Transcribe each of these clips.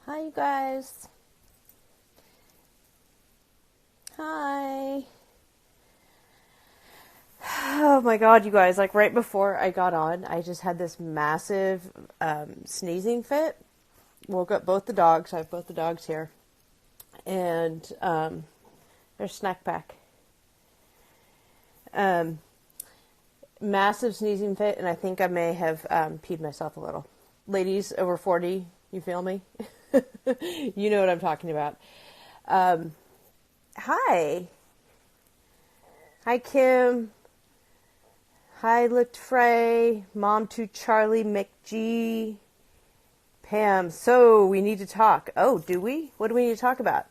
Hi, you guys. Hi. Oh my god, you guys. Like, right before I got on, I just had this massive sneezing fit. Woke up both the dogs. I have both the dogs here. And there's Snack Pack. Um, Massive sneezing fit, and I think I may have peed myself a little. Ladies over 40, you feel me? You know what I'm talking about. Um, Hi. Hi, Kim. Hi, Licked Frey. Mom to Charlie McG. Pam. So, we need to talk. Oh, do we? What do we need to talk about?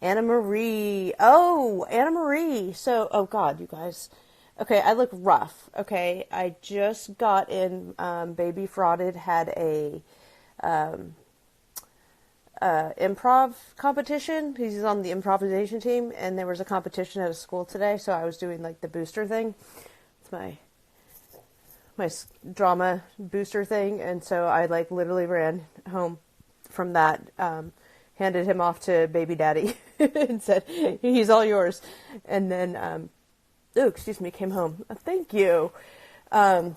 Anna Marie. Oh, Anna Marie. So, oh God, you guys. Okay, I look rough. Okay, I just got in. Baby Frauded had a improv competition. He's on the improvisation team, and there was a competition at a school today. So I was doing like the booster thing. It's my drama booster thing, and so I like literally ran home from that. Handed him off to baby daddy and said, "He's all yours." And then, oh, excuse me, came home. Thank you. Um,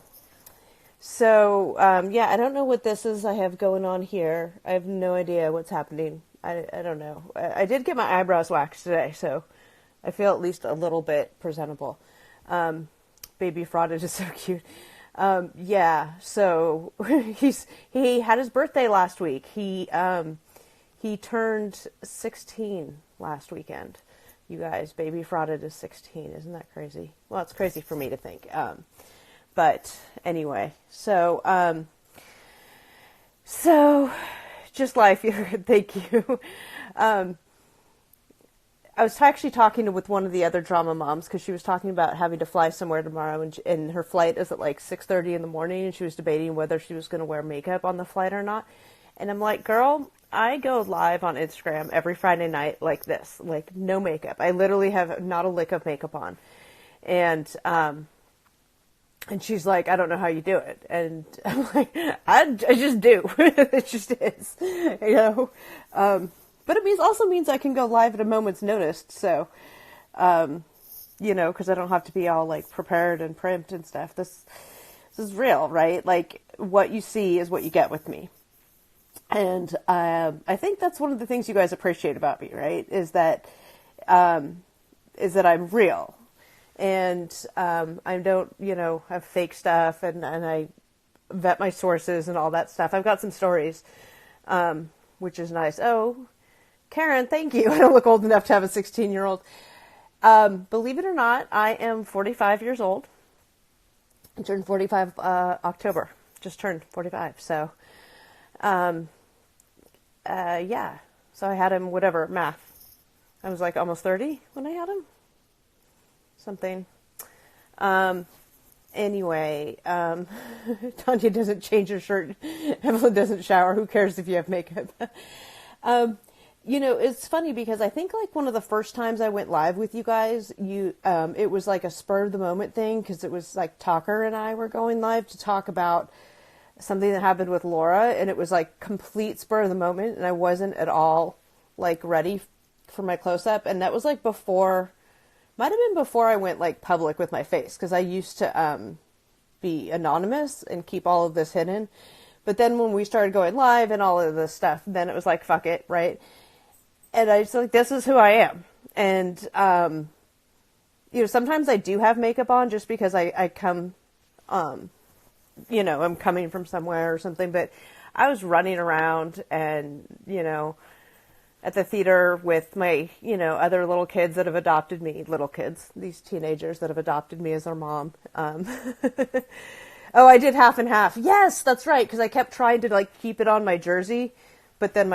yeah, I don't know what this is I have going on here. I have no idea what's happening. I don't know. I did get my eyebrows waxed today, so I feel at least a little bit presentable. Baby Frauded is so cute. Yeah, so he had his birthday last week. He turned 16 last weekend. You guys, Baby Frauded is 16. Isn't that crazy? Well, it's crazy for me to think. But anyway, so just life here. Thank you. I was actually talking with one of the other drama moms because she was talking about having to fly somewhere tomorrow, and her flight is at like 6:30 in the morning, and she was debating whether she was going to wear makeup on the flight or not. And I'm like, girl, I go live on Instagram every Friday night like this, like no makeup. I literally have not a lick of makeup on, and she's like, I don't know how you do it. And I'm like, I just do. It just is, you know. But it also means I can go live at a moment's notice. So, because I don't have to be all like prepared and primed and stuff. This is real, right? Like what you see is what you get with me. And I think that's one of the things you guys appreciate about me, right? Is that I'm real. And I don't, have fake stuff, and I vet my sources and all that stuff. I've got some stories, which is nice. Oh, Karen, thank you. I don't look old enough to have a 16-year-old. Believe it or not, I am 45 years old. I turned 45 October. Just turned 45. So, yeah. So I had him, whatever, math. I was like almost 30 when I had him. Something. Anyway, Tanya doesn't change her shirt. Evelyn doesn't shower. Who cares if you have makeup? It's funny because I think like one of the first times I went live with you guys, it was like a spur of the moment thing because it was like Talker and I were going live to talk about something that happened with Laura, and it was like complete spur of the moment, and I wasn't at all like ready for my close up, and that was like might have been before I went like public with my face, because I used to be anonymous and keep all of this hidden. But then when we started going live and all of this stuff, then it was like, fuck it, right? And I just like, this is who I am. And, sometimes I do have makeup on just because I come, I'm coming from somewhere or something. But I was running around and, at the theater with my, other little kids that have adopted me, these teenagers that have adopted me as their mom. Oh, I did half and half. Yes, that's right. Because I kept trying to like keep it on my jersey, but then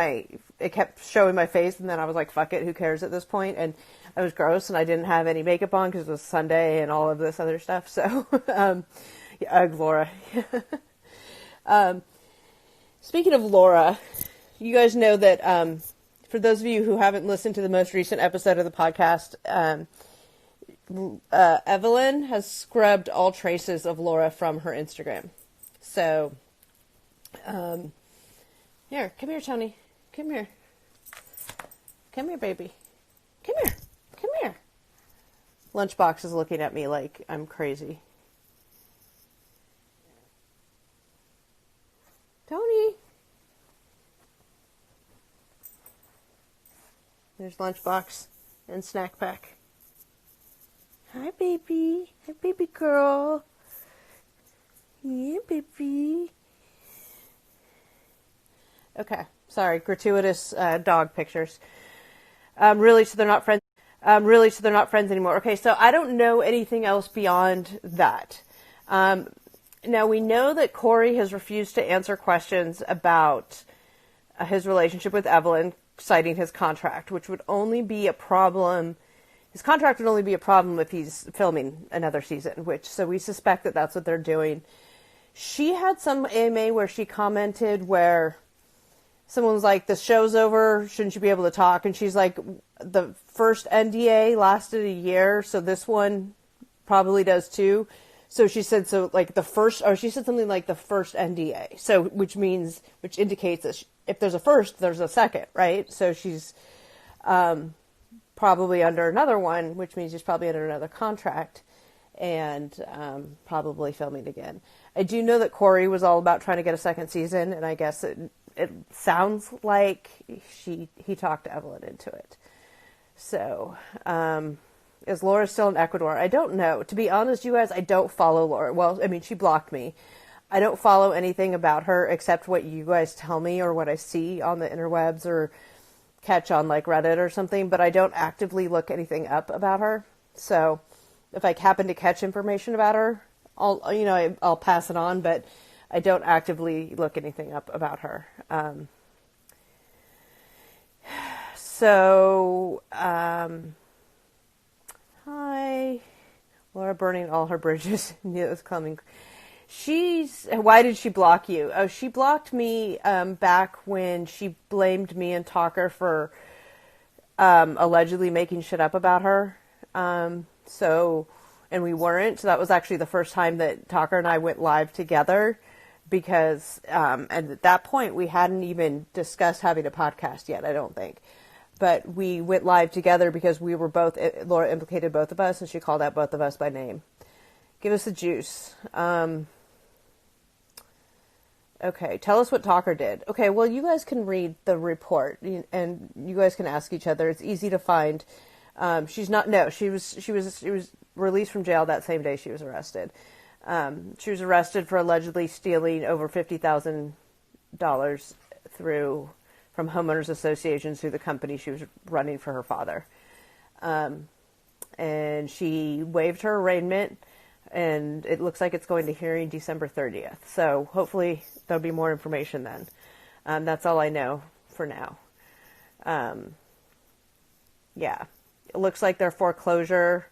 it kept showing my face, and then I was like, fuck it, who cares at this point? And I was gross, and I didn't have any makeup on because it was Sunday and all of this other stuff. So, Laura. Speaking of Laura, you guys know that, for those of you who haven't listened to the most recent episode of the podcast, Evelyn has scrubbed all traces of Laura from her Instagram. So, here, come here, Tony. Come Come here. Come here, baby. Come here. Come here. Lunchbox is looking at me like I'm crazy. Tony. There's Lunchbox and Snack Pack. Hi, baby. Hi, baby girl. Yeah, baby. Okay. Sorry. Gratuitous dog pictures. Really, so they're not friends. So they're not friends anymore. Okay, so I don't know anything else beyond that. Now, we know that Corey has refused to answer questions about his relationship with Evelyn, citing his contract, which would only be a problem. His contract would only be a problem if he's filming another season, so we suspect that that's what they're doing. She had some AMA where she commented where someone was like, the show's over, shouldn't you be able to talk? And she's like, the first NDA lasted a year, so this one probably does too. So she said, she said something like the first NDA. So, which indicates that if there's a first, there's a second, right? So she's probably under another one, which means she's probably under another contract and probably filming again. I do know that Corey was all about trying to get a second season, and I guess it sounds like he talked Evelyn into it. So, is Laura still in Ecuador? I don't know. To be honest, you guys, I don't follow Laura. Well, I mean, she blocked me. I don't follow anything about her except what you guys tell me or what I see on the interwebs or catch on like Reddit or something, but I don't actively look anything up about her. So if I happen to catch information about her, I'll pass it on, but I don't actively look anything up about her. Hi. Laura burning all her bridges. Knew it was coming. Why did she block you? Oh, she blocked me back when she blamed me and Talker for allegedly making shit up about her. And we weren't. So that was actually the first time that Talker and I went live together because, and at that point we hadn't even discussed having a podcast yet, I don't think. But we went live together because Laura implicated both of us and she called out both of us by name. Give us the juice. Okay, tell us what Talker did. Okay, well, you guys can read the report and you guys can ask each other. It's easy to find. She was released from jail that same day she was arrested. She was arrested for allegedly stealing over $50,000 from homeowners associations through the company she was running for her father. And she waived her arraignment, and it looks like it's going to hearing December 30th. So hopefully there'll be more information then. That's all I know for now. Yeah. It looks like their foreclosure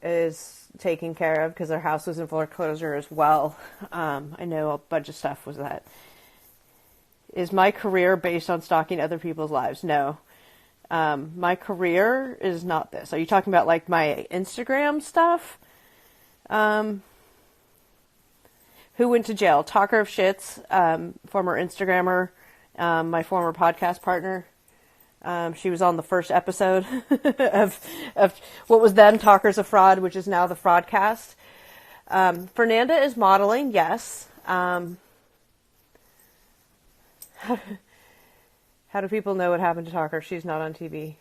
is taken care of because their house was in foreclosure as well. I know a bunch of stuff was that. Is my career based on stalking other people's lives? No. My career is not this. Are you talking about like my Instagram stuff? Who went to jail? Talker of Shits, former Instagrammer, my former podcast partner. She was on the first episode of what was then Talkers of Fraud, which is now the Fraudcast. Fernanda is modeling, yes. How do people know what happened to Talker? She's not on TV.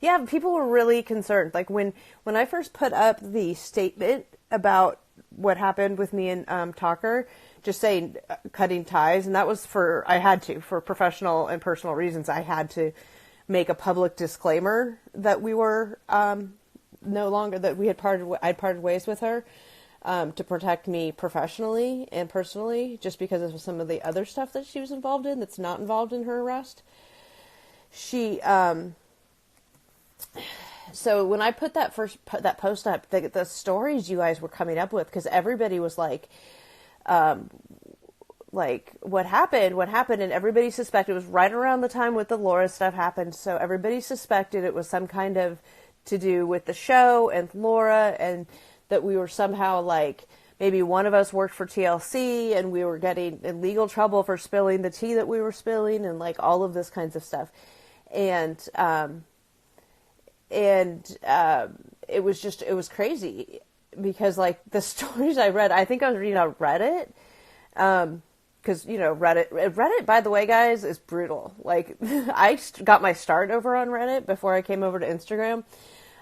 Yeah, people were really concerned. Like when I first put up the statement about what happened with me and Talker, just saying cutting ties, and that was for professional and personal reasons. I had to make a public disclaimer that we were no longer, that we had I'd parted ways with her to protect me professionally and personally, just because of some of the other stuff that she was involved in that's not involved in her arrest. So when I put that post up, the stories you guys were coming up with, because everybody was like, what happened, and everybody suspected it was right around the time with the Laura stuff happened. So everybody suspected it was some kind of to do with the show and Laura, and that we were somehow like maybe one of us worked for TLC and we were getting in legal trouble for spilling the tea that we were spilling, and like all of this kinds of stuff. And it was crazy because like the stories I read, I think I was reading on Reddit, because, Reddit, by the way, guys, is brutal. Like, I got my start over on Reddit before I came over to Instagram,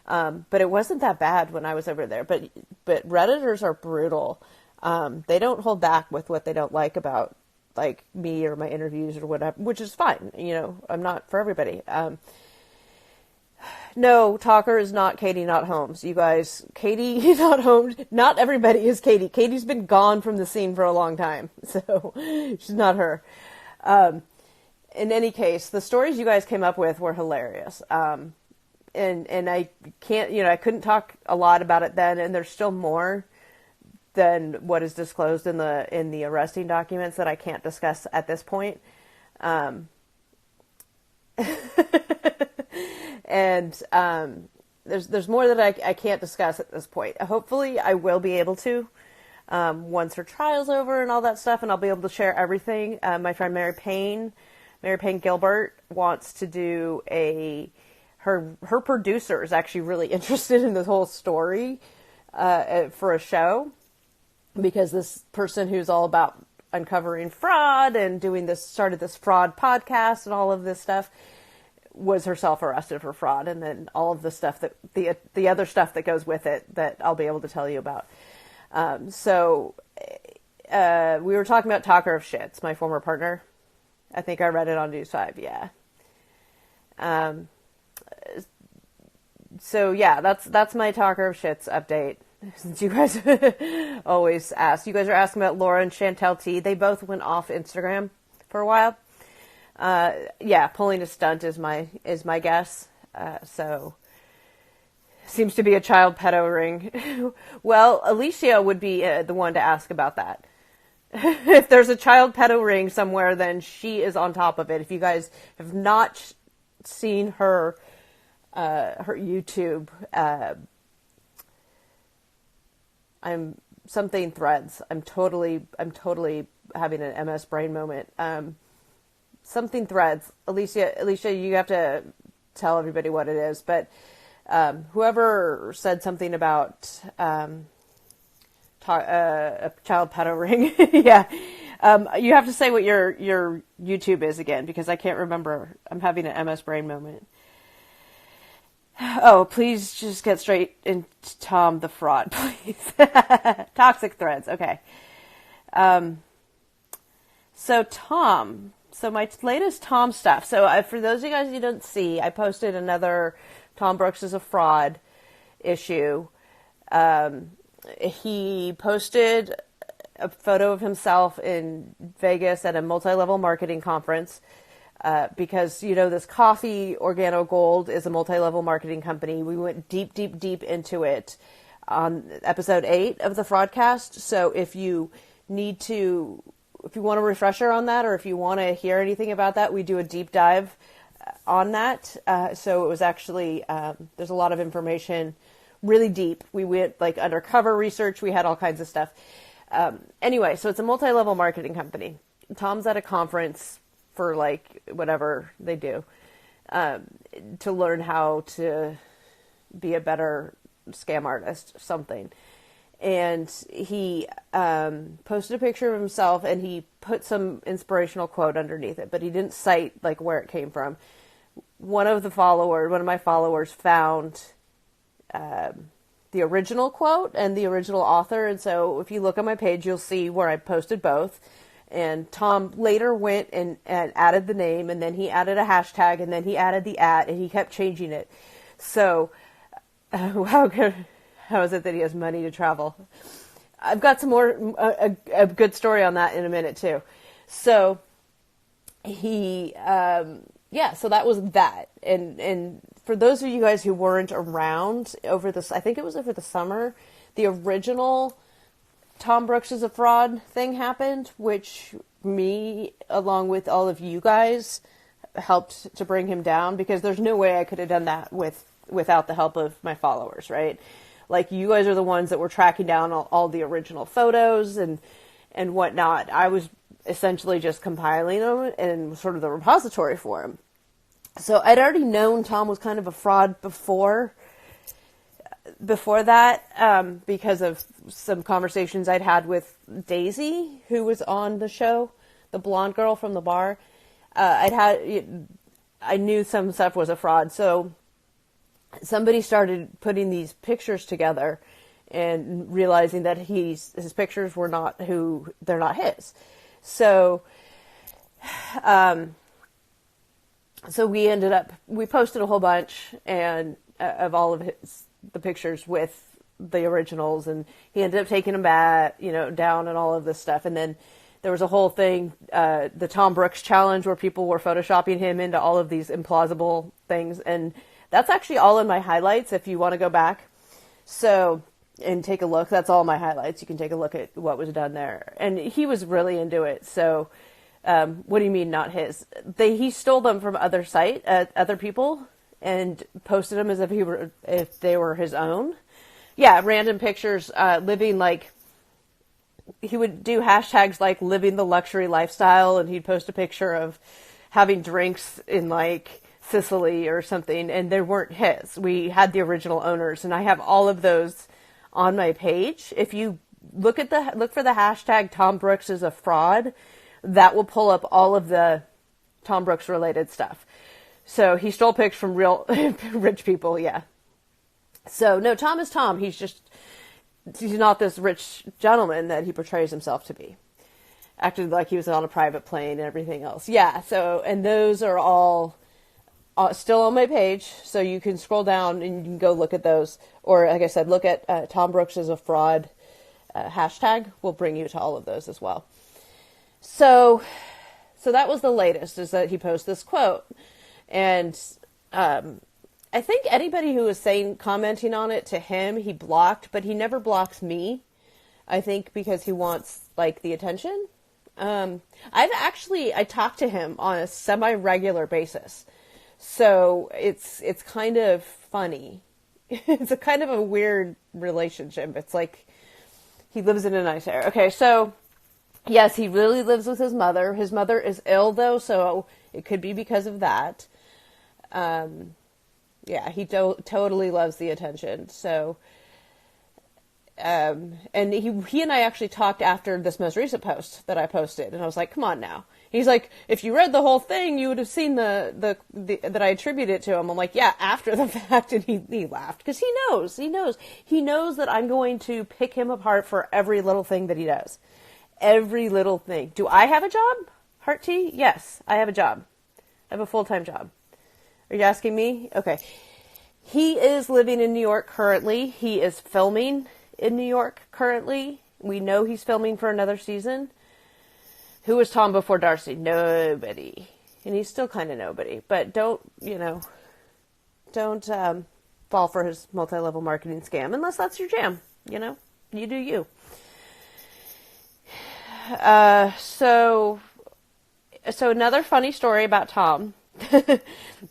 but it wasn't that bad when I was over there. But Redditors are brutal. They don't hold back with what they don't like about, like, me or my interviews or whatever, which is fine. I'm not for everybody. No, Talker is not Katie, not Holmes. You guys, Katie, not Holmes. Not everybody is Katie. Katie's been gone from the scene for a long time, so she's not her. In any case, the stories you guys came up with were hilarious. And I can't, I couldn't talk a lot about it then, and there's still more than what is disclosed in the arresting documents that I can't discuss at this point. And there's more that I can't discuss at this point. Hopefully I will be able to once her trial's over and all that stuff, and I'll be able to share everything. My friend Mary Payne Gilbert wants to do her producer is actually really interested in this whole story for a show, because this person who's all about uncovering fraud and started this fraud podcast and all of this stuff, was herself arrested for fraud, and then all of the stuff that the other stuff that goes with it that I'll be able to tell you about. So we were talking about Talker of Shits, my former partner. I think I read it on News 5. Yeah. So yeah, that's my Talker of Shits update. Since you guys always ask, you guys are asking about Laura and Chantel T. They both went off Instagram for a while. Yeah, pulling a stunt is my guess. So seems to be a child pedo ring. Well, Alicia would be the one to ask about that. If there's a child pedo ring somewhere, then she is on top of it. If you guys have not seen her YouTube, I'm something threads. I'm totally having an MS brain moment. Something threads. Alicia, you have to tell everybody what it is. But whoever said something about a child pedo ring, yeah, you have to say what your YouTube is again, because I can't remember. I'm having an MS brain moment. Oh, please just get straight into Tom the fraud, please. Toxic threads. Okay. So my latest Tom stuff. So for those of you guys who don't see, I posted another Tom Brooks is a fraud issue. He posted a photo of himself in Vegas at a multi-level marketing conference. Because, this coffee, Organo Gold, is a multi-level marketing company. We went deep into it on episode 8 of the Fraudcast. So if you want a refresher on that, or if you want to hear anything about that, we do a deep dive on that. So it was actually, there's a lot of information, really deep. We went like undercover research. We had all kinds of stuff. Anyway, so it's a multi-level marketing company. Tom's at a conference for like whatever they do, to learn how to be a better scam artist, something. And he posted a picture of himself, and he put some inspirational quote underneath it, but he didn't cite like where it came from. One of my followers found the original quote and the original author, and so if you look on my page, you'll see where I posted both. And Tom later went and added the name, and then he added a hashtag, and then he added the @ and he kept changing it. So, how is it that he has money to travel? I've got some more, a good story on that in a minute too. So, so that was that. And for those of you guys who weren't around over this, I think it was over the summer, the original Tom Brooks is a fraud thing happened, which me, along with all of you guys, helped to bring him down, because there's no way I could have done that without the help of my followers, right? Like, you guys are the ones that were tracking down all the original photos and whatnot. I was essentially just compiling them and sort of the repository for them. So I'd already known Tom was kind of a fraud before that, because of some conversations I'd had with Daisy, who was on the show, the blonde girl from the bar. I knew some stuff was a fraud, so somebody started putting these pictures together and realizing that his pictures were not they're not his. So, so we posted a whole bunch of all of the pictures with the originals, and he ended up taking them back, down and all of this stuff. And then there was a whole thing, the Tom Brooks challenge, where people were photoshopping him into all of these implausible things. And that's actually all in my highlights if you want to go back. So, and take a look. That's all my highlights. You can take a look at what was done there. And he was really into it. So, what do you mean not his? He stole them from other people, and posted them as if they were his own. Yeah, random pictures, living like, he would do hashtags like living the luxury lifestyle, and he'd post a picture of having drinks in like Sicily or something, and they weren't his. We had the original owners, and I have all of those on my page. If you look for the hashtag Tom Brooks is a fraud, that will pull up all of the Tom Brooks related stuff. So he stole pics from real rich people, yeah. So no, Tom is Tom. He's not this rich gentleman that he portrays himself to be. Acted like he was on a private plane and everything else. Yeah, so, and those are all still on my page, so you can scroll down and you can go look at those. Or, like I said, look at Tom Brooks is a fraud hashtag. Will bring you to all of those as well. So that was the latest, is that he posted this quote. And I think anybody who was commenting on it to him, he blocked, but he never blocks me. I think because he wants, like, the attention. I talk to him on a semi-regular basis. So it's kind of funny. It's a kind of a weird relationship. It's like he lives in a nice area. Okay, so yes, he really lives with his mother. His mother is ill, though, so it could be because of that. Yeah, he totally loves the attention. So, and he and I actually talked after this most recent post that I posted, and I was like, "Come on now." He's like, "If you read the whole thing, you would have seen the that I attribute it to him." I'm like, "Yeah, after the fact," and he laughed because he knows that I'm going to pick him apart for every little thing that he does, every little thing. Do I have a job, Heart T? Yes, I have a job. I have a full-time job. Are you asking me? Okay. He is living in New York currently. He is filming in New York currently. We know he's filming for another season. Who was Tom before Darcy? Nobody. And he's still kind of nobody. But don't fall for his multi-level marketing scam unless that's your jam. You do you. So another funny story about Tom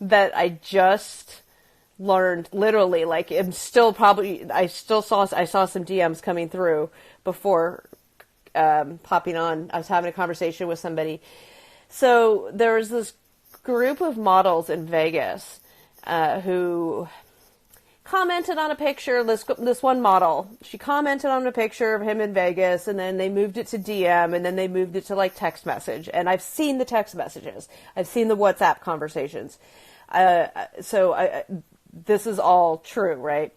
that I just learned, literally, like, I saw some DMs coming through before popping on. I was having a conversation with somebody. So there was this group of models in Vegas who commented on a picture. This one model, she commented on a picture of him in Vegas, and then they moved it to DM, and then they moved it to like text message. And I've seen the text messages. I've seen the WhatsApp conversations. This is all true, right?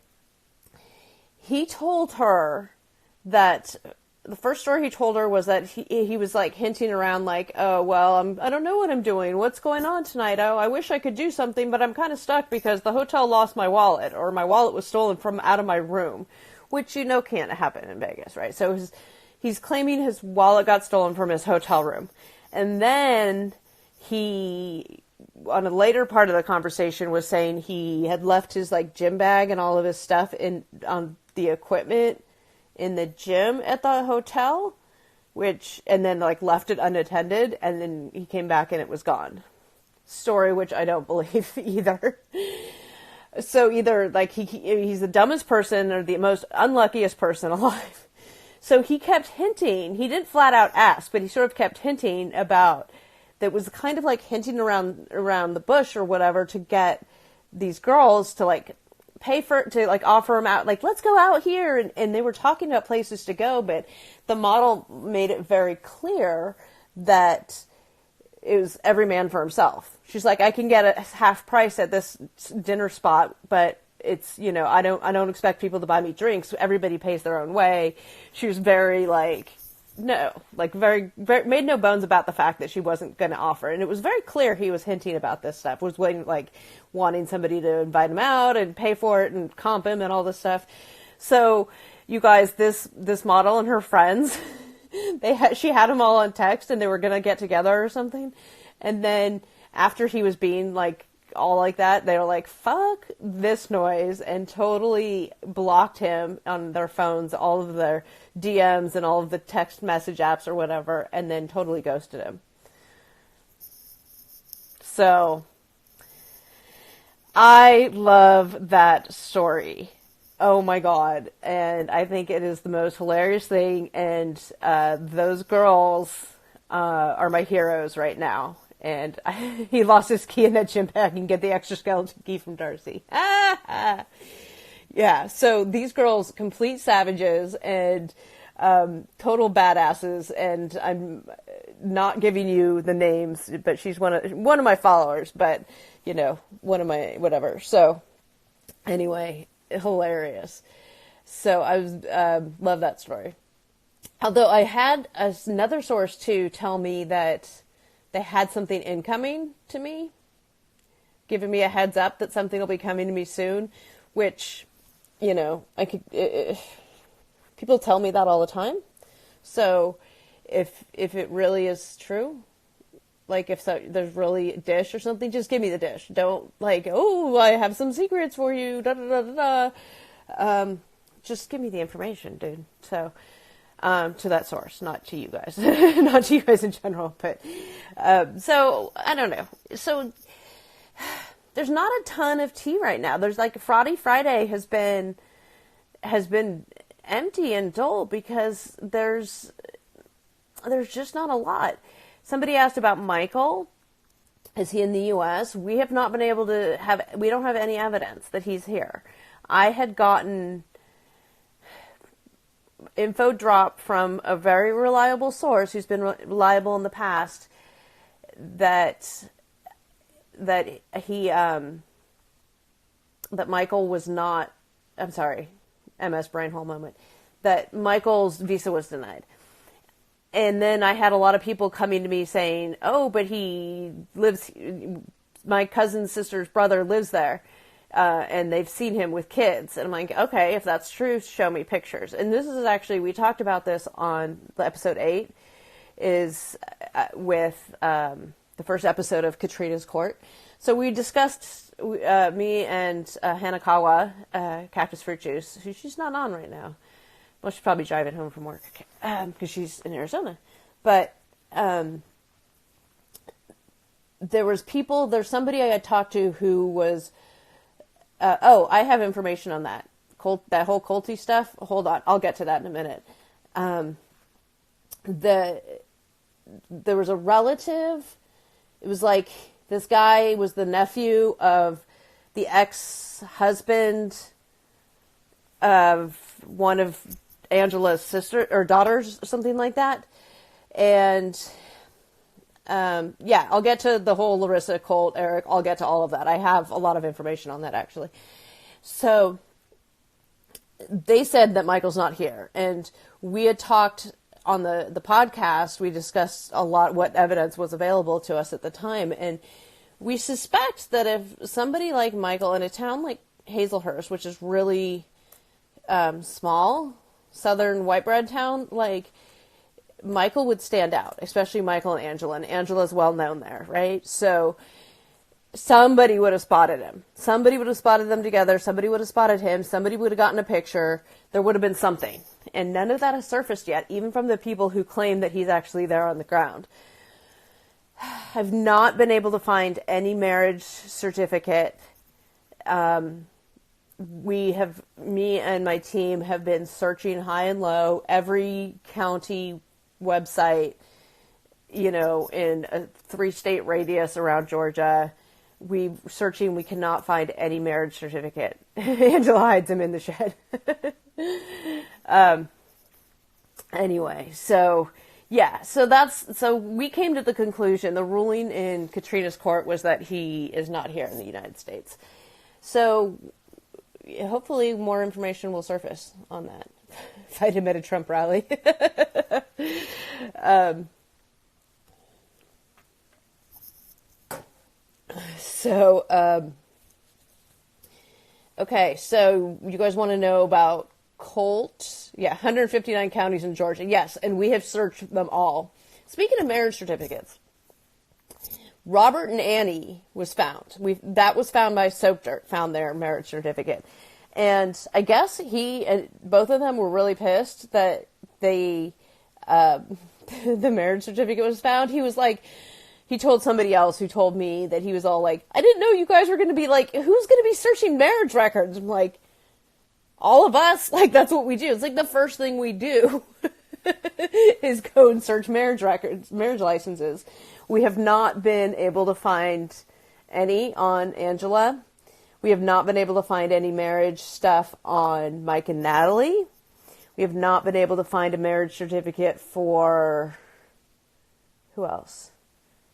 He told her that the first story he told her was that he was like hinting around like, "Oh, well, I don't know what I'm doing. What's going on tonight? Oh, I wish I could do something, but I'm kind of stuck because the hotel lost my wallet, or my wallet was stolen from out of my room," which can't happen in Vegas, right? So he's claiming his wallet got stolen from his hotel room. And then he, on a later part of the conversation, was saying he had left his like gym bag and all of his stuff on the equipment in the gym at the hotel, and then like left it unattended, and then he came back and it was gone. Story which I don't believe either. So either like he's the dumbest person or the most unluckiest person alive. So he kept hinting. He didn't flat out ask, but he sort of kept hinting about that was kind of like hinting around the bush or whatever to get these girls to like offer them out, like, let's go out here. And they were talking about places to go, but the model made it very clear that it was every man for himself. She's like, I can get a half price at this dinner spot, but it's, I don't expect people to buy me drinks. Everybody pays their own way. She was very like, no, like very, very made no bones about the fact that she wasn't going to offer. And it was very clear he was hinting about this stuff, was wanting somebody to invite him out and pay for it and comp him and all this stuff. So you guys, this model and her friends, she had them all on text and they were going to get together or something. And then after he was being like all like that, they were like, fuck this noise, and totally blocked him on their phones, all of their DMs and all of the text message apps or whatever, and then totally ghosted him. So I love that story. Oh my God. And I think it is the most hilarious thing. And those girls are my heroes right now. And he lost his key in that gym bag and get the extra skeleton key from Darcy. Yeah, so these girls, complete savages and total badasses. And I'm not giving you the names, but she's one of my followers. But one of my whatever. So anyway, hilarious. So I was love that story. Although I had another source too tell me that they had something incoming to me, giving me a heads up that something will be coming to me soon, which, I could, people tell me that all the time. So if it really is true, like if there's really a dish or something, just give me the dish. Don't like, oh, I have some secrets for you, da da da da da. Just give me the information, dude. So, to that source, not to you guys, not to you guys in general, but, so I don't know. So there's not a ton of tea right now. There's like Fraudy Friday has been empty and dull because there's just not a lot. Somebody asked about Michael. Is he in the U.S.? We have not been able to we don't have any evidence that he's here. I had gotten info drop from a very reliable source who's been reliable in the past that he that Michael was not, I'm sorry, MS brain hole moment, that Michael's visa was denied. And then I had a lot of people coming to me saying, oh, but my cousin's sister's brother lives there. And they've seen him with kids. And I'm like, okay, if that's true, show me pictures. And this is actually, we talked about this on episode 8, is with the first episode of Katrina's Court. So we discussed, me and Hanakawa, Cactus Fruit Juice, who she's not on right now. Well, she's probably driving home from work because she's in Arizona. But there's somebody I had talked to who was, I have information on that. That whole culty stuff. Hold on. I'll get to that in a minute. There was a relative. It was like this guy was the nephew of the ex-husband of one of Angela's sister or daughters, or something like that. And I'll get to the whole Larissa, Colt, Eric. I'll get to all of that. I have a lot of information on that, actually. So they said that Michael's not here. And we had talked on the podcast. We discussed a lot what evidence was available to us at the time. And we suspect that if somebody like Michael in a town like Hazelhurst, which is really small, southern white bread town, like Michael would stand out, especially Michael and Angela. And Angela's well known there, right? So somebody would have spotted him. Somebody would have spotted them together. Somebody would have spotted him. Somebody would have gotten a picture. There would have been something. And none of that has surfaced yet, even from the people who claim that he's actually there on the ground. I've not been able to find any marriage certificate, me and my team have been searching high and low, every county website, in a 3-state radius around Georgia. We cannot find any marriage certificate. Angela hides him in the shed. Anyway, so we came to the conclusion, the ruling in Katrina's court was that he is not here in the United States. So hopefully more information will surface on that. Fight him at a Trump rally. Okay, so you guys want to know about Colt? Yeah, 159 counties in Georgia. Yes, and we have searched them all. Speaking of marriage certificates, Robert and Annie was found. That was found by Soap Dirt, found their marriage certificate. And I guess both of them were really pissed that the marriage certificate was found. He was like, he told somebody else who told me that he was all like, I didn't know you guys were going to be like, who's going to be searching marriage records? I'm like, all of us, like, that's what we do. It's like the first thing we do is go and search marriage records, marriage licenses. We have not been able to find any on Angela. We have not been able to find any marriage stuff on Mike and Natalie. We have not been able to find a marriage certificate for, who else?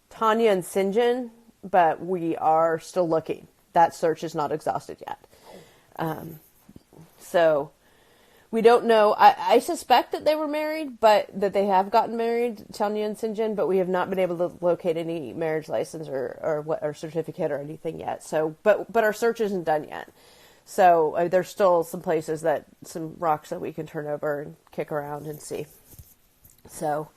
Tanya and Sinjin, but we are still looking. That search is not exhausted yet. So we don't know. I suspect that they were married, but that they have gotten married, Tanya and Sinjin, but we have not been able to locate any marriage license or certificate or anything yet. So, but our search isn't done yet. So there's still some rocks that we can turn over and kick around and see. So,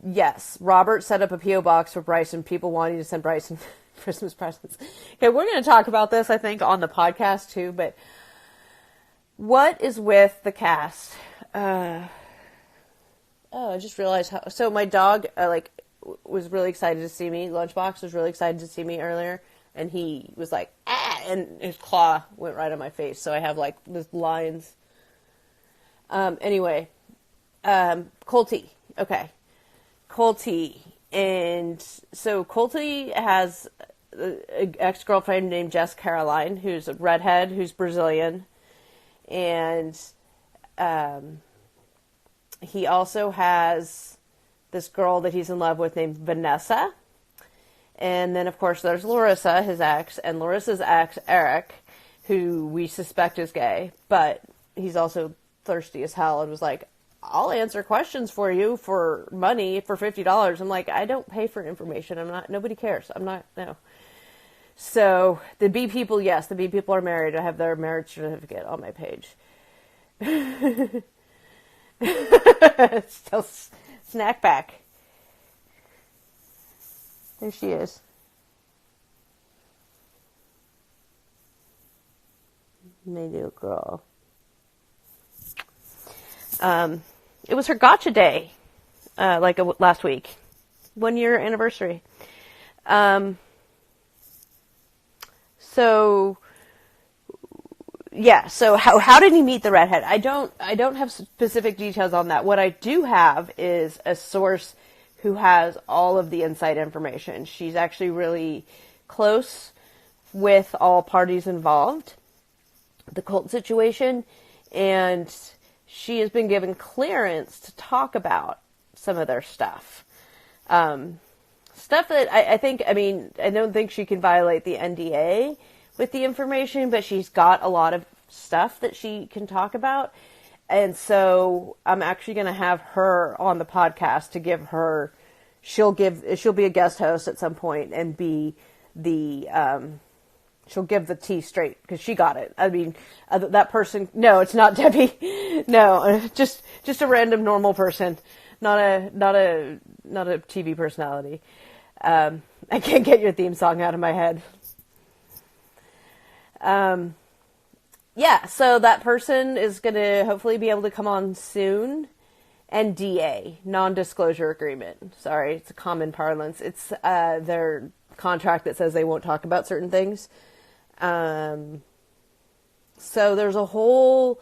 yes, Robert set up a P.O. box for Bryson, people wanting to send Bryson Christmas presents. Okay, we're going to talk about this, I think, on the podcast too, but what is with the cast? I just realized so my dog, was really excited to see me. Lunchbox was really excited to see me earlier, and he was like, ah, and his claw went right on my face, so I have, these lines. Anyway, Colty. Okay. Colty. And so Colty has an ex-girlfriend named Jess Caroline, who's a redhead, who's Brazilian. And he also has this girl that he's in love with named Vanessa. And then, of course, there's Larissa, his ex, and Larissa's ex, Eric, who we suspect is gay. But he's also thirsty as hell and was like, I'll answer questions for you for money for $50. I'm like, I don't pay for information. Nobody cares. No. So the B people, yes, the B people are married. I have their marriage certificate on my page. Still snack back. There she is. My little girl. It was her gotcha day, last week. 1 year anniversary. So how did he meet the redhead? I don't have specific details on that. What I do have is a source who has all of the inside information. She's actually really close with all parties involved, the cult situation, and she has been given clearance to talk about some of their stuff. Stuff that I don't think she can violate the NDA with the information, but she's got a lot of stuff that she can talk about. And so I'm actually going to have her on the podcast to give her, she'll be a guest host at some point and be the, she'll give the tea straight because she got it. I mean, that person, no, it's not Debbie. No, just a random normal person, not a TV personality. I can't get your theme song out of my head. So that person is going to hopefully be able to come on soon. NDA, non-disclosure agreement. Sorry, it's a common parlance. It's their contract that says they won't talk about certain things. So there's a whole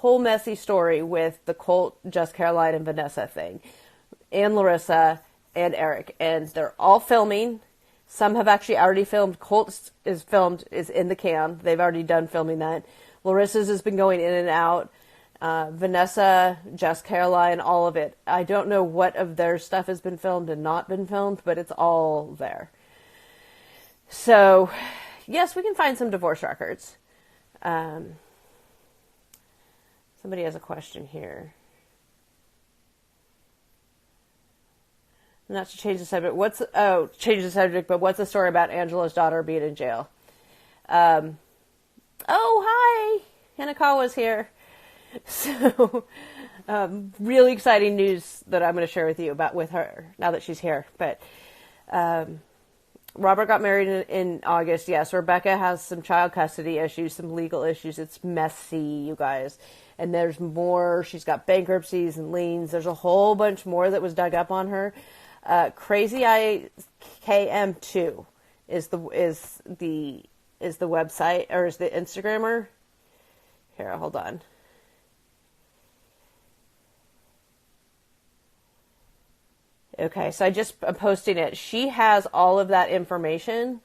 messy story with the Colt, Just Caroline, and Vanessa thing, and Larissa and Eric, and they're all filming. Some have actually already filmed. Colt is in the can. They've already done filming that. Larissa's has been going in and out. Vanessa, Just Caroline, all of it. I don't know what of their stuff has been filmed and not been filmed, but it's all there. So, yes, we can find some divorce records. Somebody has a question here. Not to change the subject. Change the subject, but what's the story about Angela's daughter being in jail? Oh, hi! Hanakawa's here. So, really exciting news that I'm going to share with you with her now that she's here. But, Robert got married in August. Yes, Rebecca has some child custody issues, some legal issues. It's messy, you guys. And there's more. She's got bankruptcies and liens. There's a whole bunch more that was dug up on her. Crazy Eye KM2 is the website, or is the Instagrammer. Here, hold on. Okay, so I'm posting it. She has all of that information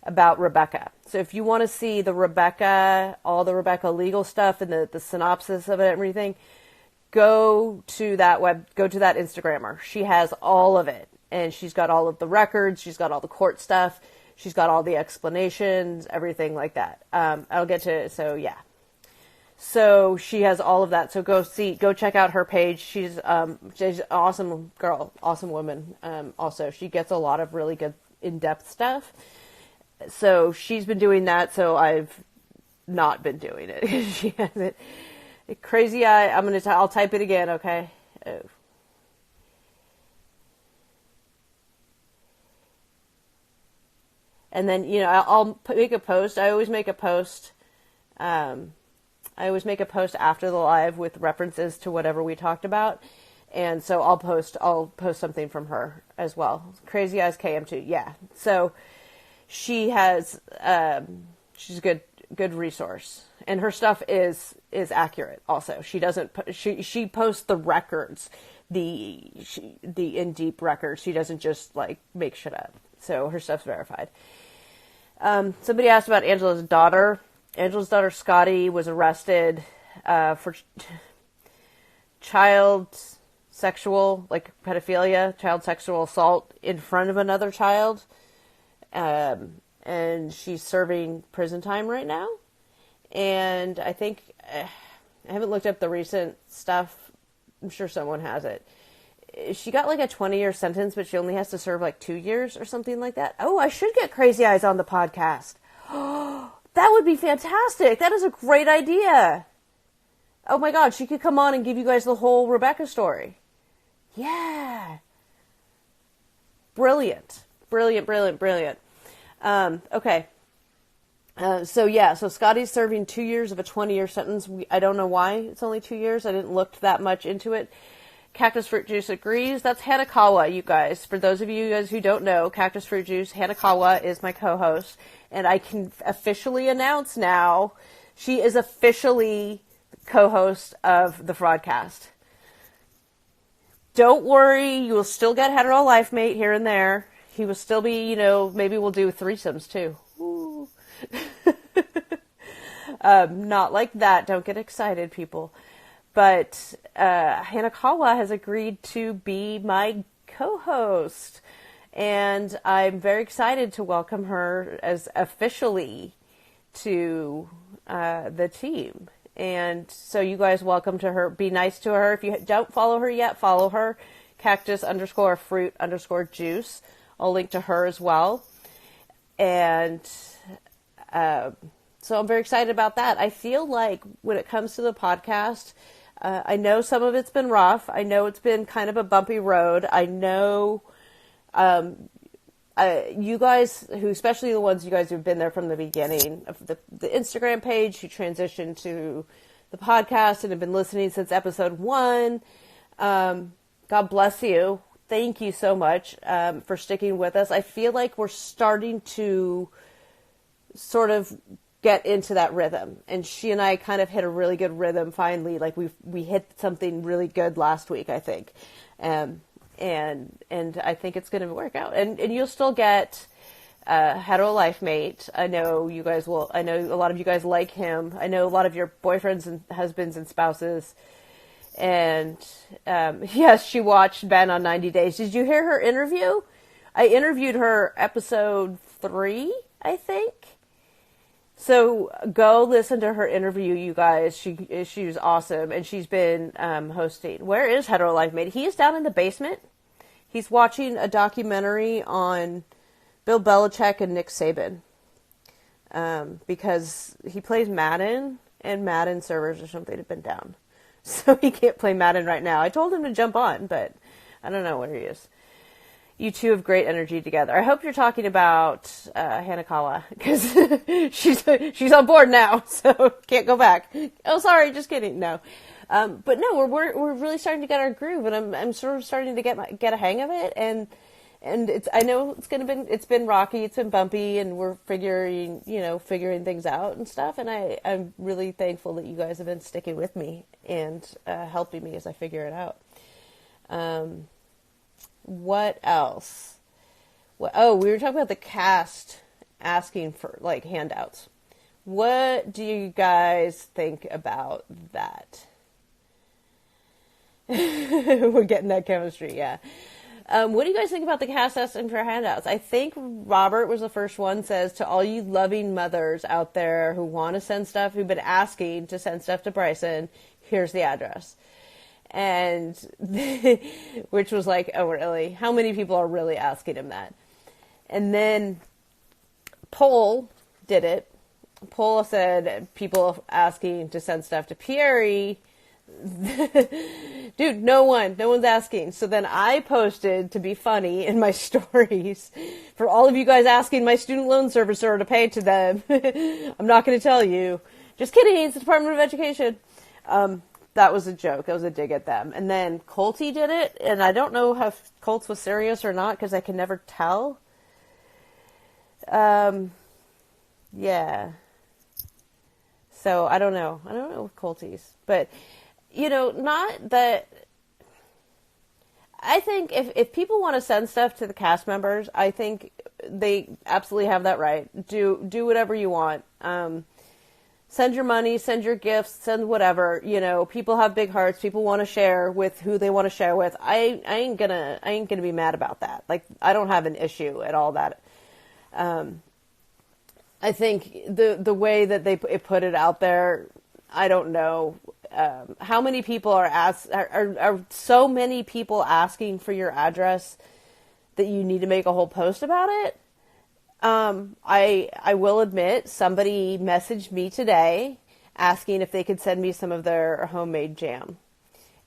about Rebecca. So if you want to see all the Rebecca legal stuff and the synopsis of it and everything, go to that Instagrammer. She has all of it, and she's got all of the records. She's got all the court stuff. She's got all the explanations, everything like that. I'll get to it. So yeah. So she has all of that. So go check out her page. She's an awesome girl, awesome woman. Also, she gets a lot of really good in-depth stuff. So she's been doing that. So I've not been doing it. She has it. Crazy Eye. I'll type it again. Okay. Oh. And then, I'll make a post. I always make a post. I always make a post after the live with references to whatever we talked about. And so I'll post something from her as well. Crazy Eyes KM2. Yeah. So she has, she's a good resource, and her stuff is accurate also. She doesn't, she posts the records, the in deep records. She doesn't just make shit up. So her stuff's verified. Somebody asked about Angela's daughter. Angela's daughter, Scotty, was arrested for child sexual, pedophilia, child sexual assault in front of another child. And she's serving prison time right now. And I think, I haven't looked up the recent stuff. I'm sure someone has it. She got a 20-year sentence, but she only has to serve 2 years or something like that. Oh, I should get Crazy Eyes on the podcast. Oh, that would be fantastic. That is a great idea. Oh my God, she could come on and give you guys the whole Rebecca story. Yeah. Brilliant. Brilliant. Okay. So Scotty's serving 2 years of a 20-year sentence. I don't know why it's only 2 years. I didn't look that much into it. Cactus Fruit Juice agrees. That's Hanakawa, you guys. For those of you guys who don't know, Cactus Fruit Juice, Hanakawa is my co-host. And I can officially announce now, she is officially co-host of the Fraudcast. Don't worry, you will still get Hetero Life Mate here and there. He will still be, maybe we'll do threesomes too. Ooh. Not like that. Don't get excited, people. But Hanakawa has agreed to be my co-host. And I'm very excited to welcome her as officially to the team. And so you guys welcome to her. Be nice to her. If you don't follow her yet, follow her. Cactus_fruit_juice. I'll link to her as well. And so I'm very excited about that. I feel like when it comes to the podcast, I know some of it's been rough. I know it's been kind of a bumpy road. I know you guys, especially the ones you guys who've been there from the beginning of the Instagram page, who transitioned to the podcast and have been listening since episode 1. God bless you. Thank you so much for sticking with us. I feel like we're starting to sort of get into that rhythm. And she and I kind of hit a really good rhythm finally. Like we hit something really good last week, I think. And I think it's going to work out. And you'll still get hetero life mate. I know you guys will. I know a lot of you guys like him. I know a lot of your boyfriends and husbands and spouses. And yes, she watched Ben on 90 Days. Did you hear her interview? I interviewed her episode 3, I think. So go listen to her interview, you guys. She was awesome, and she's been hosting. Where is Hetero Life Mate? He is down in the basement. He's watching a documentary on Bill Belichick and Nick Saban because he plays Madden, and Madden servers or something have been down. So he can't play Madden right now. I told him to jump on, but I don't know where he is. You two have great energy together. I hope you're talking about Hanakawa, because she's on board now, so can't go back. Oh, sorry, just kidding. No, but no, we're really starting to get our groove, and I'm sort of starting to get a hang of it, and I know it's been rocky, it's been bumpy, and we're figuring things out and stuff, and I'm really thankful that you guys have been sticking with me and helping me as I figure it out. What else? We were talking about the cast asking for like handouts. What do you guys think about that? We're getting that chemistry, yeah. What do you guys think about the cast asking for handouts? I think Robert was the first one, says, to all you loving mothers out there who want to send stuff, who've been asking to send stuff to Bryson, here's the address. And which was like, oh, really? How many people are really asking him that? And then Paul did it. Paul said people asking to send stuff to Pierre. Dude, no one's asking. So then I posted, to be funny, in my stories, for all of you guys asking my student loan servicer to pay to them. I'm not going to tell you. Just kidding, it's the Department of Education. That was a joke. That was a dig at them. And then Colty did it, and I don't know if Colts was serious or not, because I can never tell. Yeah. So I don't know. I don't know with Colty's. But, not that... I think if people want to send stuff to the cast members, I think they absolutely have that right. Do whatever you want. Send your money, send your gifts, send whatever. People have big hearts. People want to share with who they want to share with. I ain't gonna be mad about that. Like, I don't have an issue at all that. I think the way that they put it out there, I don't know how many people are so many people asking for your address that you need to make a whole post about it. I will admit, somebody messaged me today asking if they could send me some of their homemade jam.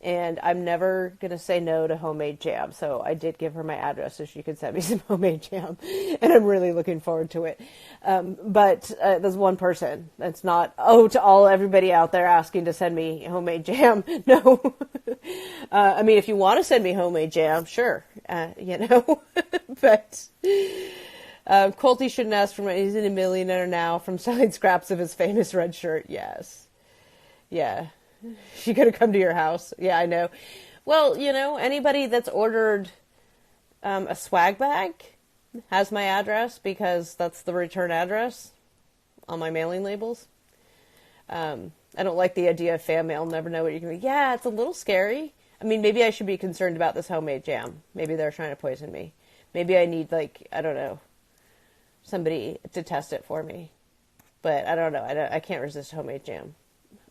And I'm never going to say no to homemade jam. So I did give her my address so she could send me some homemade jam. And I'm really looking forward to it. But there's one person. That's not, to everybody out there asking to send me homemade jam. No. I mean, if you want to send me homemade jam, sure. But... Colty shouldn't ask for money. He's a millionaire now from selling scraps of his famous red shirt. Yes. Yeah. She could have come to your house. Yeah, I know. Well, anybody that's ordered a swag bag has my address, because that's the return address on my mailing labels. I don't like the idea of fan mail. Never know what you're going to be. Yeah, it's a little scary. I mean, maybe I should be concerned about this homemade jam. Maybe they're trying to poison me. Maybe I need, I don't know, somebody to test it for me. But I don't know. I can't resist homemade jam.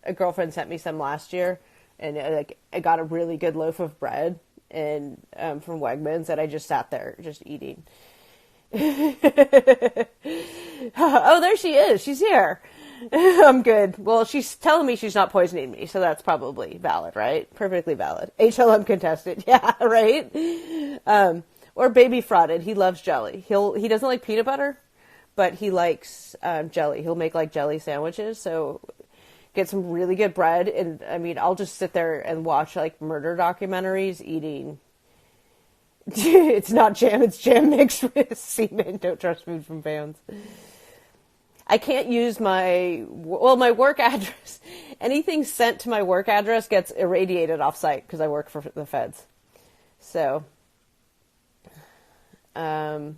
A girlfriend sent me some last year, and I got a really good loaf of bread from Wegmans that I just sat there just eating. Oh, there she is. She's here. I'm good. Well, she's telling me she's not poisoning me, so that's probably valid, right? Perfectly valid. HLM contested. Yeah, right? Or baby frauded. He loves jelly. He doesn't like peanut butter, but he likes jelly. He'll make jelly sandwiches. So get some really good bread, and I mean, I'll just sit there and watch murder documentaries eating. It's not jam. It's jam mixed with semen. Don't trust food from fans. I can't use my work address. Anything sent to my work address gets irradiated off site because I work for the feds. So, I'll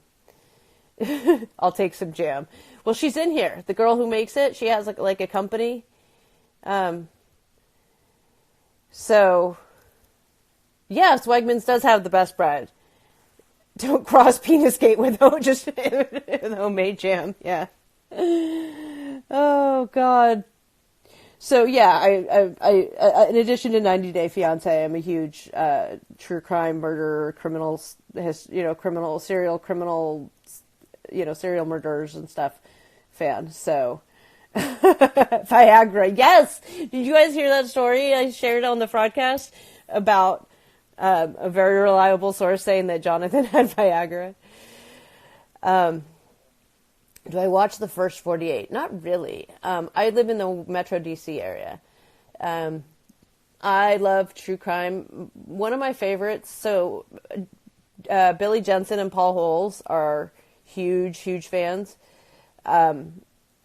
take some jam. Well, she's in here. The girl who makes it, she has like a company. So, yes, Wegmans does have the best bread. Don't cross Penis Gate with just with homemade jam. Yeah. Oh God. So yeah, I in addition to 90 Day Fiancé, I'm a huge true crime, murder, criminals, serial murderers and stuff fan. So Viagra, yes. Did you guys hear that story I shared on the broadcast about a very reliable source saying that Jonathan had Viagra? Do I watch the first 48? Not really. I live in the Metro DC area. I love true crime. One of my favorites, so Billy Jensen and Paul Holes are huge fans. I'm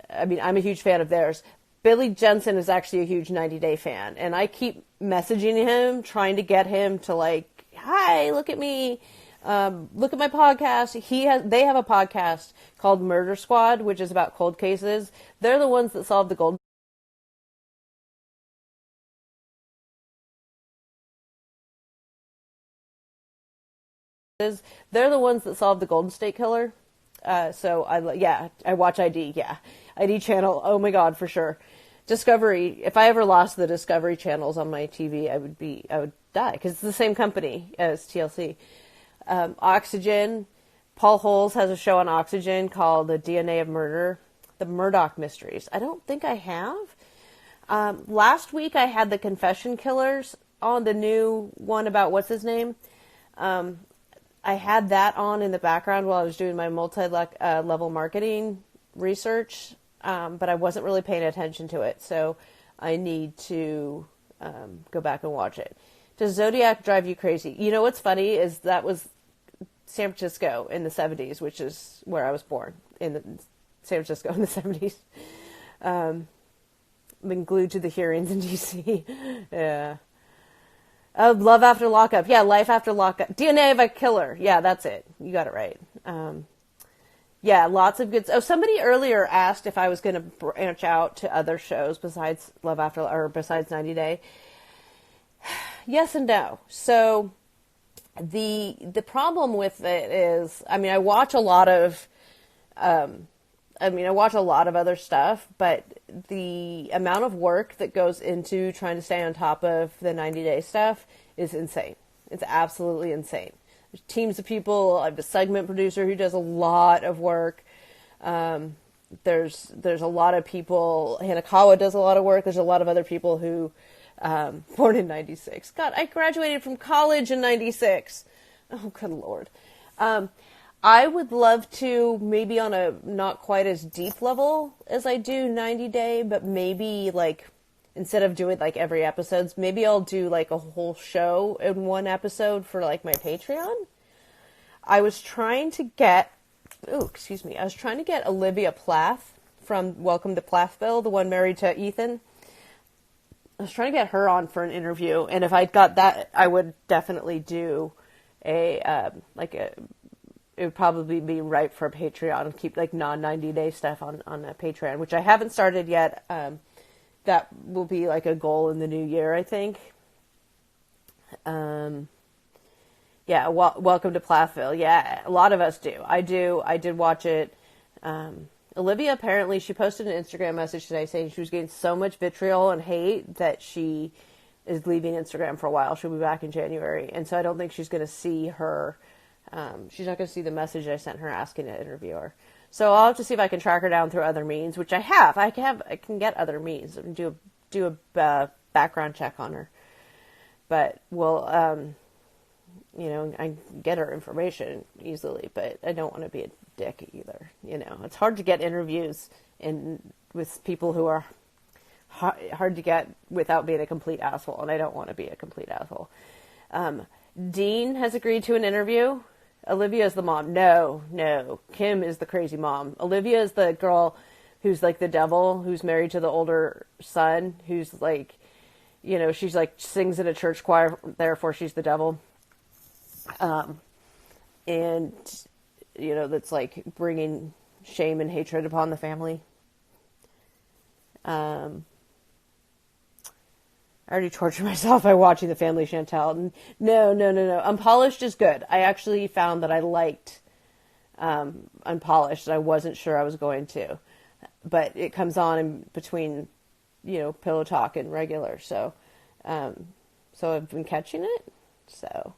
a huge fan of theirs. Billy Jensen is actually a huge 90 Day fan, and I keep messaging him, trying to get him to like, hi, look at me. Look at my podcast. They have a podcast called Murder Squad, which is about cold cases. They're the ones that solve the golden. They're the ones that solved the Golden State Killer. So I watch ID. Yeah, ID channel. Oh my God, for sure. Discovery. If I ever lost the Discovery channels on my TV, I would die because it's the same company as TLC. Oxygen. Paul Holes has a show on Oxygen called The DNA of Murder, The Murdoch Mysteries. I don't think I have. Last week I had The Confession Killers on, the new one about what's his name. I had that on in the background while I was doing my multi-level marketing research, but I wasn't really paying attention to it, so I need to go back and watch it. Does Zodiac drive you crazy? You know what's funny is that was San Francisco in the 70s, which is where I was born, San Francisco in the 70s. Been glued to the hearings in D.C. Yeah. Love After Lockup. Yeah, Life After Lockup. DNA of a Killer. Yeah, that's it. You got it right. Yeah, lots of good. Oh, somebody earlier asked if I was going to branch out to other shows besides besides 90 Day. Yes and no. So the problem with it is, I watch a lot of other stuff, but the amount of work that goes into trying to stay on top of the 90 Day stuff is insane. It's absolutely insane. There's teams of people. I have a segment producer who does a lot of work. There's a lot of people. Hanakawa does a lot of work. There's a lot of other people who, born in 96. God, I graduated from college in 96. Oh, good Lord. I would love to, maybe on a not quite as deep level as I do 90 Day, but maybe like, instead of doing like every episode, maybe I'll do like a whole show in one episode for like my Patreon. I was trying to get Olivia Plath from Welcome to Plathville, the one married to Ethan. I was trying to get her on for an interview, and if I got that, I would definitely do it would probably be right for a Patreon and keep like non-90 Day stuff on a Patreon, which I haven't started yet. That will be like a goal in the new year, I think. Welcome to Plathville. Yeah, a lot of us do. I did watch it. Olivia, apparently, she posted an Instagram message today saying she was getting so much vitriol and hate that she is leaving Instagram for a while. She'll be back in January. And so I don't think she's going to see her. She's not going to see the message I sent her asking to interview her. So I'll have to see if I can track her down through other means, which I have. I can get other means and do a background check on her. But we'll, I can get her information easily, but I don't want to be a dick either. It's hard to get interviews with people who are hard to get without being a complete asshole, and I don't want to be a complete asshole. Dean has agreed to an interview. Olivia is the mom. No. Kim is the crazy mom. Olivia is the girl who's like the devil, who's married to the older son, who's like, you know, she's like sings in a church choir, therefore she's the devil. And, you know, that's like bringing shame and hatred upon the family. I already tortured myself by watching The Family Chantel. No. Unpolished is good. I actually found that I liked Unpolished, and I wasn't sure I was going to. But it comes on in between, you know, Pillow Talk and regular. So I've been catching it. So,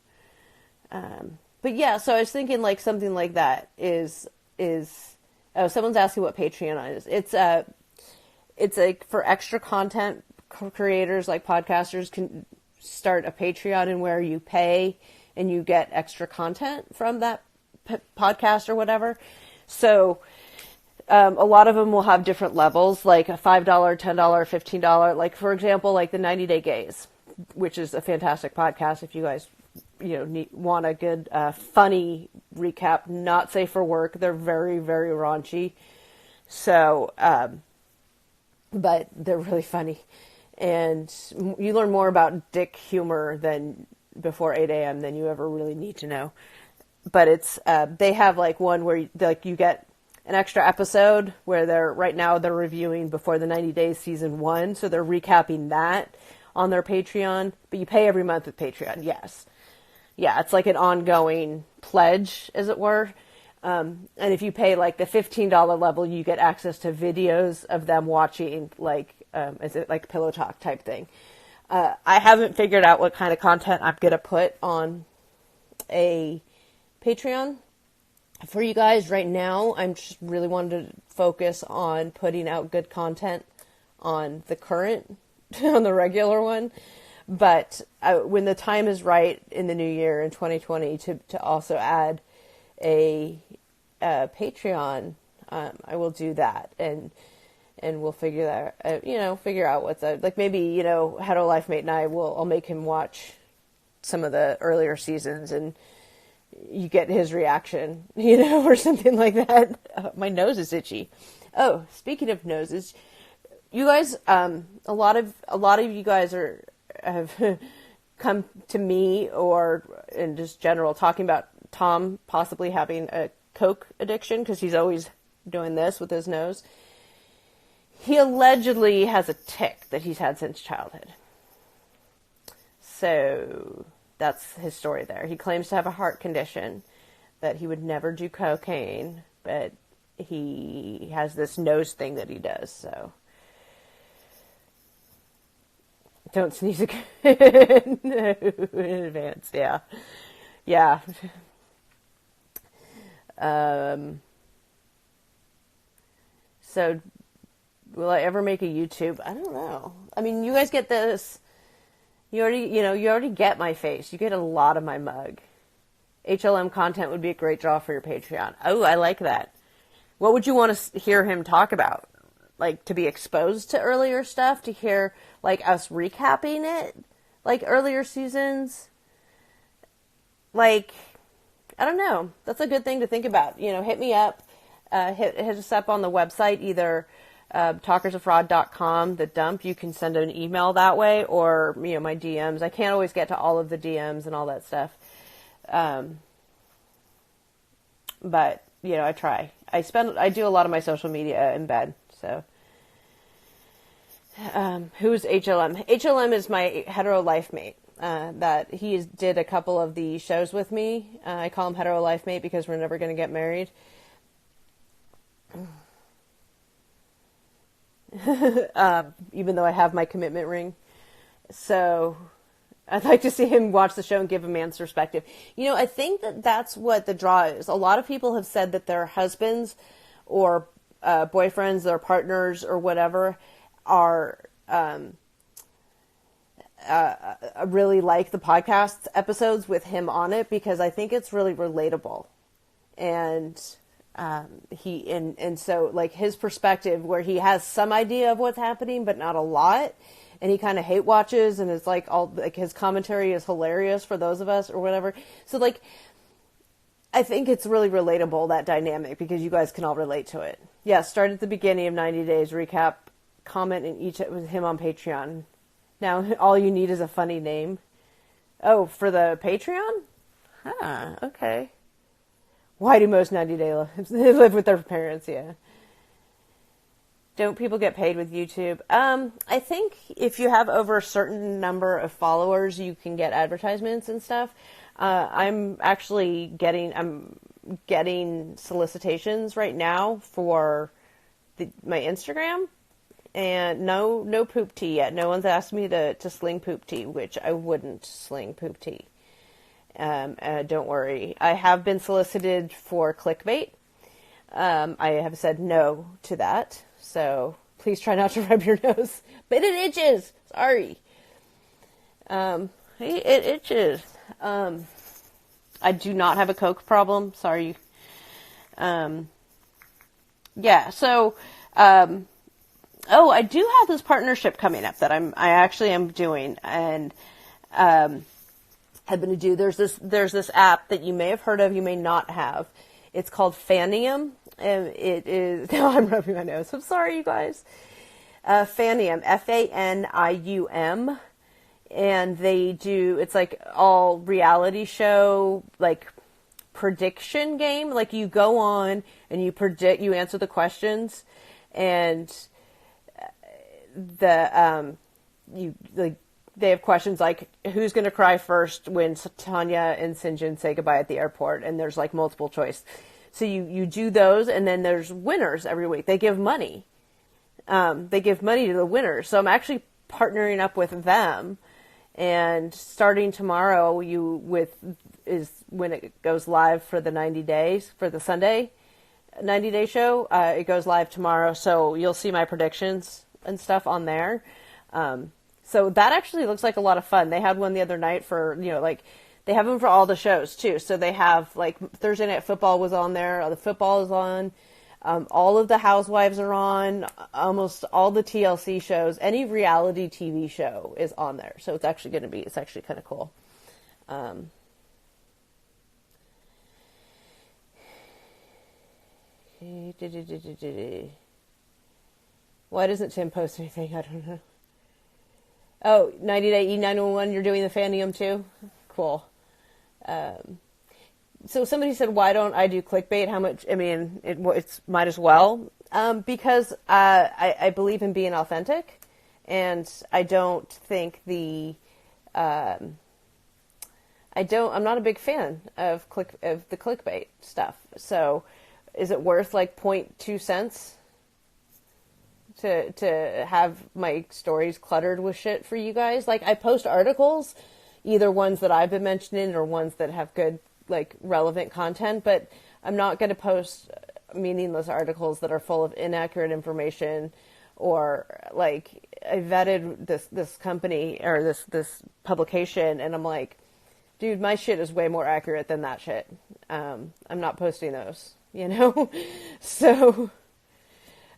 but yeah, so I was thinking like something like that is, oh, someone's asking what Patreon is. It's like for extra content creators, like podcasters can start a Patreon and where you pay and you get extra content from that podcast or whatever. So, a lot of them will have different levels, like a $5, $10, $15. Like, for example, like the 90 Day Gaze, which is a fantastic podcast. If you guys, you know, want a good, funny recap, not safe for work. They're very, very raunchy. So, but they're really funny. And you learn more about dick humor than before 8 a.m. than you ever really need to know. But it's, they have like one where you get an extra episode where they're reviewing Before the 90 Days season 1. So they're recapping that on their Patreon, but you pay every month with Patreon. Yes. Yeah. It's like an ongoing pledge, as it were. And if you pay like the $15 level, you get access to videos of them watching like, is it like Pillow Talk type thing? I haven't figured out what kind of content I'm going to put on a Patreon for you guys right now. I'm just really wanting to focus on putting out good content on the current, on the regular one. But when the time is right in the new year in 2020 to also add a Patreon, I will do that, and we'll figure that, figure out what's like maybe, Hetero Life Mate and I'll make him watch some of the earlier seasons and you get his reaction, or something like that. My nose is itchy. Oh, speaking of noses, you guys, a lot of you guys have come to me or in just general talking about Tom possibly having a Coke addiction because he's always doing this with his nose. He allegedly has a tic that he's had since childhood. So that's his story there. He claims to have a heart condition, that he would never do cocaine, but he has this nose thing that he does, so. Don't sneeze again. No, in advance, yeah. Yeah. So, will I ever make a YouTube? I don't know. I mean, you guys get this. You already get my face. You get a lot of my mug. HLM content would be a great draw for your Patreon. Oh, I like that. What would you want to hear him talk about? Like, to be exposed to earlier stuff? To hear, like, us recapping it? Like, earlier seasons? Like, I don't know. That's a good thing to think about. Hit me up. Hit us up on the website, either talkersofraud.com, the dump. You can send an email that way, or, my DMs. I can't always get to all of the DMs and all that stuff. But, I try. I do a lot of my social media in bed, so. Who's HLM? HLM is my hetero life mate. That he did a couple of the shows with me. I call him hetero life mate because we're never going to get married. Even though I have my commitment ring. So I'd like to see him watch the show and give a man's perspective. I think that's what the draw is. A lot of people have said that their husbands or boyfriends or partners or whatever are really like the podcast episodes with him on it, because I think it's really relatable. And so like his perspective, where he has some idea of what's happening, but not a lot. And he kind of hate watches, and it's like his commentary is hilarious for those of us or whatever. So like, I think it's really relatable, that dynamic, because you guys can all relate to it. Yeah, start at the beginning of 90 days, recap, comment in each with him on Patreon. Now, all you need is a funny name. Oh, for the Patreon? Huh, okay. Why do most 90-day live with their parents? Yeah. Don't people get paid with YouTube? I think if you have over a certain number of followers, you can get advertisements and stuff. I'm getting solicitations right now for my Instagram, and no poop tea yet. No one's asked me to sling poop tea, which I wouldn't sling poop tea. Don't worry. I have been solicited for clickbait. I have said no to that, so please try not to rub your nose. But it itches. Sorry. It itches. I do not have a Coke problem. Sorry. Yeah, so, I do have this partnership coming up that I actually am doing, and, have been to do. There's this app that you may have heard of, you may not have. It's called Fanium, and it is, now I'm rubbing my nose. I'm sorry, you guys. Fanium, Fanium, and they do, it's like all reality show, like prediction game. Like you go on and you predict, you answer the questions, and they have questions like, who's going to cry first when Tanya and Sinjin say goodbye at the airport? And there's like multiple choice. So you do those, and then there's winners every week. They give money. They give money to the winners. So I'm actually partnering up with them, and starting tomorrow is when it goes live for the 90 days, for the Sunday 90-day show. It goes live tomorrow, so you'll see my predictions and stuff on there. So that actually looks like a lot of fun. They had one the other night for, they have them for all the shows too. So they have like Thursday Night Football was on there. The football is on. All of the Housewives are on. Almost all the TLC shows. Any reality TV show is on there. So it's actually kind of cool. Why doesn't Tim post anything? I don't know. Oh, 90-day E911, you're doing the Fanium too? Cool. So somebody said, why don't I do clickbait? How much? I mean, it's might as well. Because I believe in being authentic, and I don't think I'm not a big fan of the clickbait stuff. So is it worth like 0.2 cents? To have my stories cluttered with shit for you guys? Like, I post articles, either ones that I've been mentioning or ones that have good, like, relevant content, but I'm not going to post meaningless articles that are full of inaccurate information, or, like, I vetted this company, or this publication, and I'm like, dude, my shit is way more accurate than that shit. I'm not posting those, So...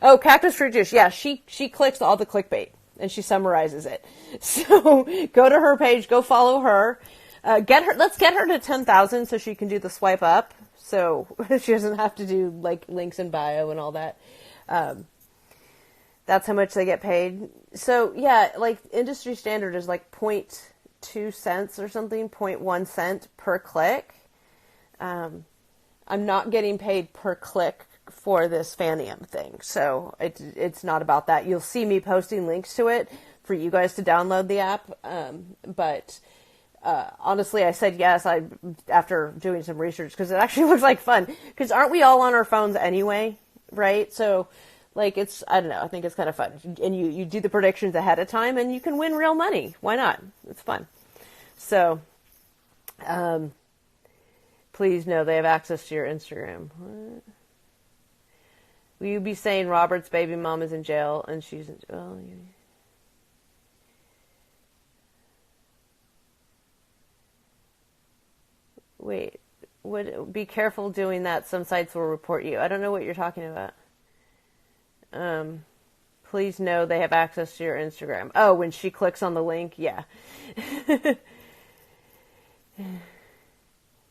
Oh, Cactus Fruit Juice. Yeah, she clicks all the clickbait, and she summarizes it. So go to her page, go follow her. Let's get her to 10,000 so she can do the swipe up, so she doesn't have to do like links in bio and all that. That's how much they get paid. So yeah, like industry standard is like 0.2 cents or something, 0.1 cent per click. I'm not getting paid per click for this Fanium thing, so it's not about that. You'll see me posting links to it for you guys to download the app, but honestly, I said yes after doing some research, because it actually looks like fun, because aren't we all on our phones anyway, right? So like, I don't know, I think it's kind of fun, and you do the predictions ahead of time, and you can win real money. Why not? It's fun. So please know they have access to your Instagram. What? Will you be saying Robert's baby mom is in jail and she's in jail? Well, wait, be careful doing that. Some sites will report you. I don't know what you're talking about. Please know they have access to your Instagram. Oh, when she clicks on the link, yeah.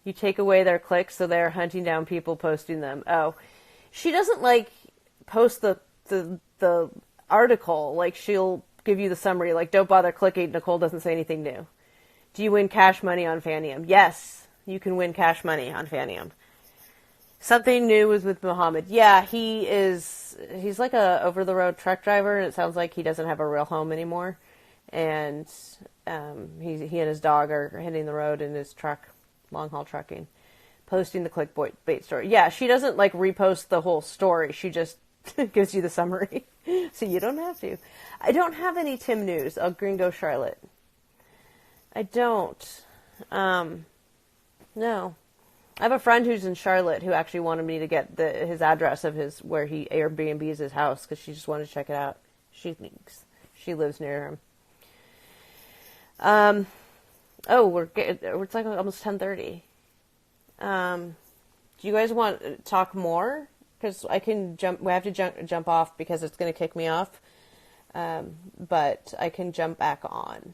You take away their clicks, so they're hunting down people posting them. Oh, she doesn't like post the article. Like, she'll give you the summary. Like, don't bother clicking. Nicole doesn't say anything new. Do you win cash money on Fanium? Yes, you can win cash money on Fanium. Something new was with Muhammad. Yeah, he's like a over-the-road truck driver, and it sounds like he doesn't have a real home anymore. And he and his dog are hitting the road in his truck, long-haul trucking, posting the clickbait story. Yeah, she doesn't, like, repost the whole story. She just gives you the summary. So you don't have to. I don't have any Tim news. Oh, Gringo Charlotte. I don't. No. I have a friend who's in Charlotte who actually wanted me to get his address of where he Airbnbs his house because she just wanted to check it out. She thinks she lives near him. It's like almost 10:30. Do you guys want to talk more? Because I can jump. We have to jump off because it's going to kick me off. But I can jump back on,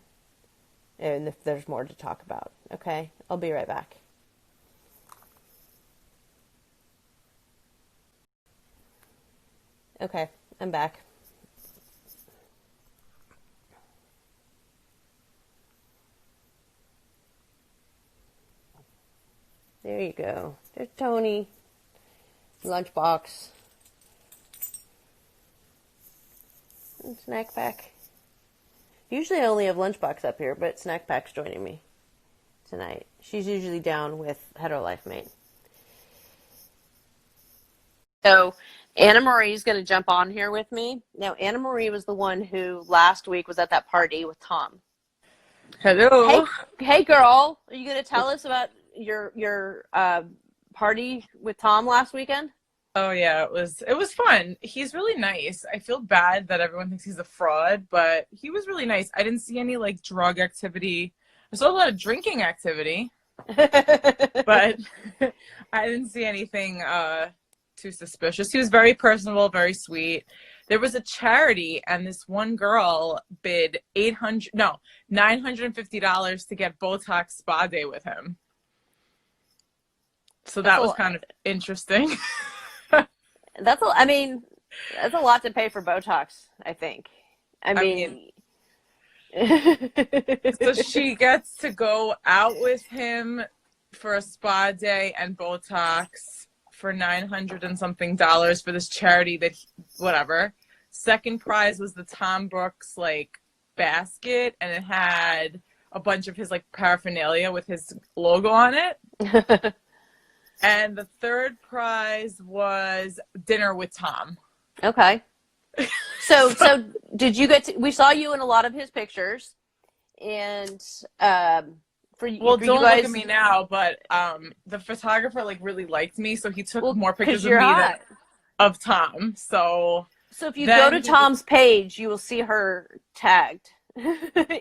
and if there's more to talk about, okay, I'll be right back. Okay, I'm back. There you go. There's Tony. Lunchbox. And Snack Pack. Usually I only have Lunchbox up here, but Snack Pack's joining me tonight. She's usually down with Hetero Life Mate. So Anna Marie's going to jump on here with me. Now, Anna Marie was the one who last week was at that party with Tom. Hello. Hey girl, are you going to tell us about your party with Tom last weekend? Oh yeah, it was fun. He's really nice. I feel bad that everyone thinks he's a fraud, but he was really nice. I didn't see any like drug activity. I saw a lot of drinking activity, but I didn't see anything too suspicious. He was very personable, very sweet. There was a charity, and this one girl bid $950 to get Botox spa day with him. So that was kind of interesting. That's a lot to pay for Botox, I think. I mean so she gets to go out with him for a spa day and Botox for $900 and something for this charity whatever. Second prize was the Tom Brooks like basket, and it had a bunch of his like paraphernalia with his logo on it. And the third prize was dinner with Tom. Okay. So did you we saw you in a lot of his pictures, and don't look at me now, but the photographer like really liked me, so he took more pictures of me than of Tom. So if you go to Tom's page, you will see her tagged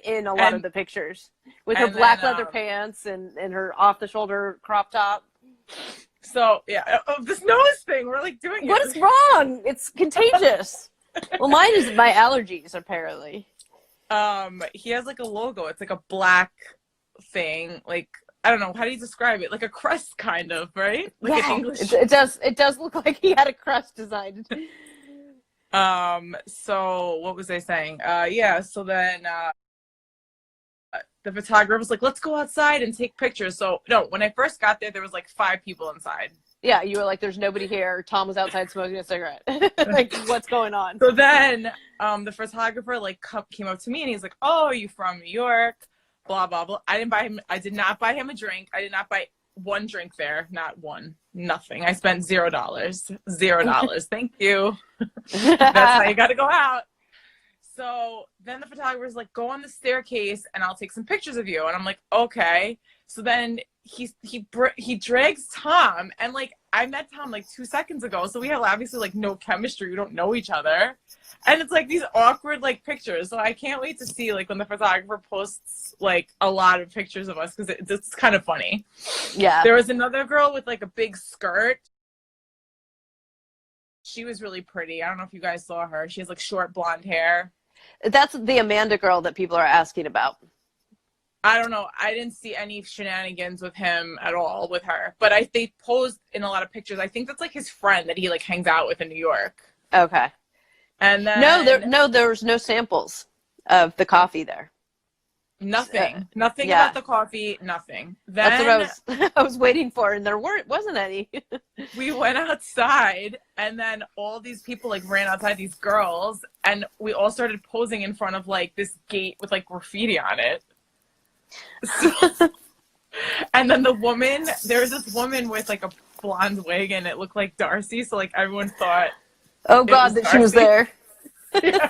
in a lot of the pictures with her black leather pants and her off the shoulder crop top. So yeah, this nose thing, we're like doing it. What is wrong? It's contagious. Well, mine is my allergies, apparently. He has like a logo. It's like a black thing. Like, I don't know, how do you describe it? Like a crest, kind of, right? Like yeah, an English. It does look like he had a crest designed. So what was I saying? So then the photographer was like, let's go outside and take pictures. So no, when I first got there was like 5 people inside. Yeah, you were like, there's nobody here. Tom was outside smoking a cigarette. Like, what's going on? So then the photographer like came up to me and he's like, oh, are you from New York? Blah, blah, blah. I did not buy him a drink. I did not buy one drink there. Not one. Nothing. I spent $0. $0. Thank you. That's how you got to go out. So then the photographer's like, go on the staircase and I'll take some pictures of you. And I'm like, okay. So then he drags Tom, and like I met Tom like 2 seconds ago, so we have obviously like no chemistry. We don't know each other, and it's like these awkward like pictures. So I can't wait to see like when the photographer posts like a lot of pictures of us, because it's kind of funny. Yeah. There was another girl with like a big skirt. She was really pretty. I don't know if you guys saw her. She has like short blonde hair. That's the Amanda girl that people are asking about. I don't know. I didn't see any shenanigans with him at all with her, but they posed in a lot of pictures. I think that's like his friend that he like hangs out with in New York. Okay. And then There was no samples of the coffee there. nothing yeah. about the coffee, nothing. That's what I was waiting for, and there wasn't any. We went outside, and then all these people like ran outside, these girls, and we all started posing in front of like this gate with like graffiti on it. So, and then there was this woman with like a blonde wig, and it looked like Darcy, so like everyone thought, oh God, that she was there. Yeah.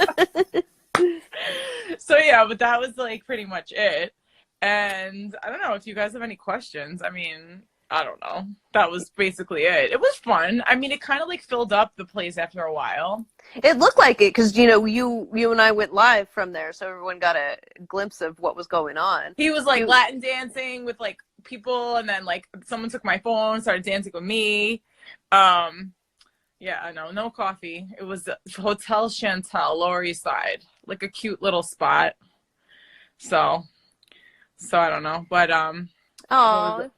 So yeah, but that was like pretty much it. And I don't know if you guys have any questions. I mean, I don't know. That was basically it. It was fun. I mean, it kind of like filled up the place after a while. It looked like it because, you know, you and I went live from there, so everyone got a glimpse of what was going on. He was like Latin dancing with like people, and then like someone took my phone, started dancing with me. Yeah, no coffee. It was Hotel Chantel, Lower East Side, like a cute little spot. So I don't know, but oh.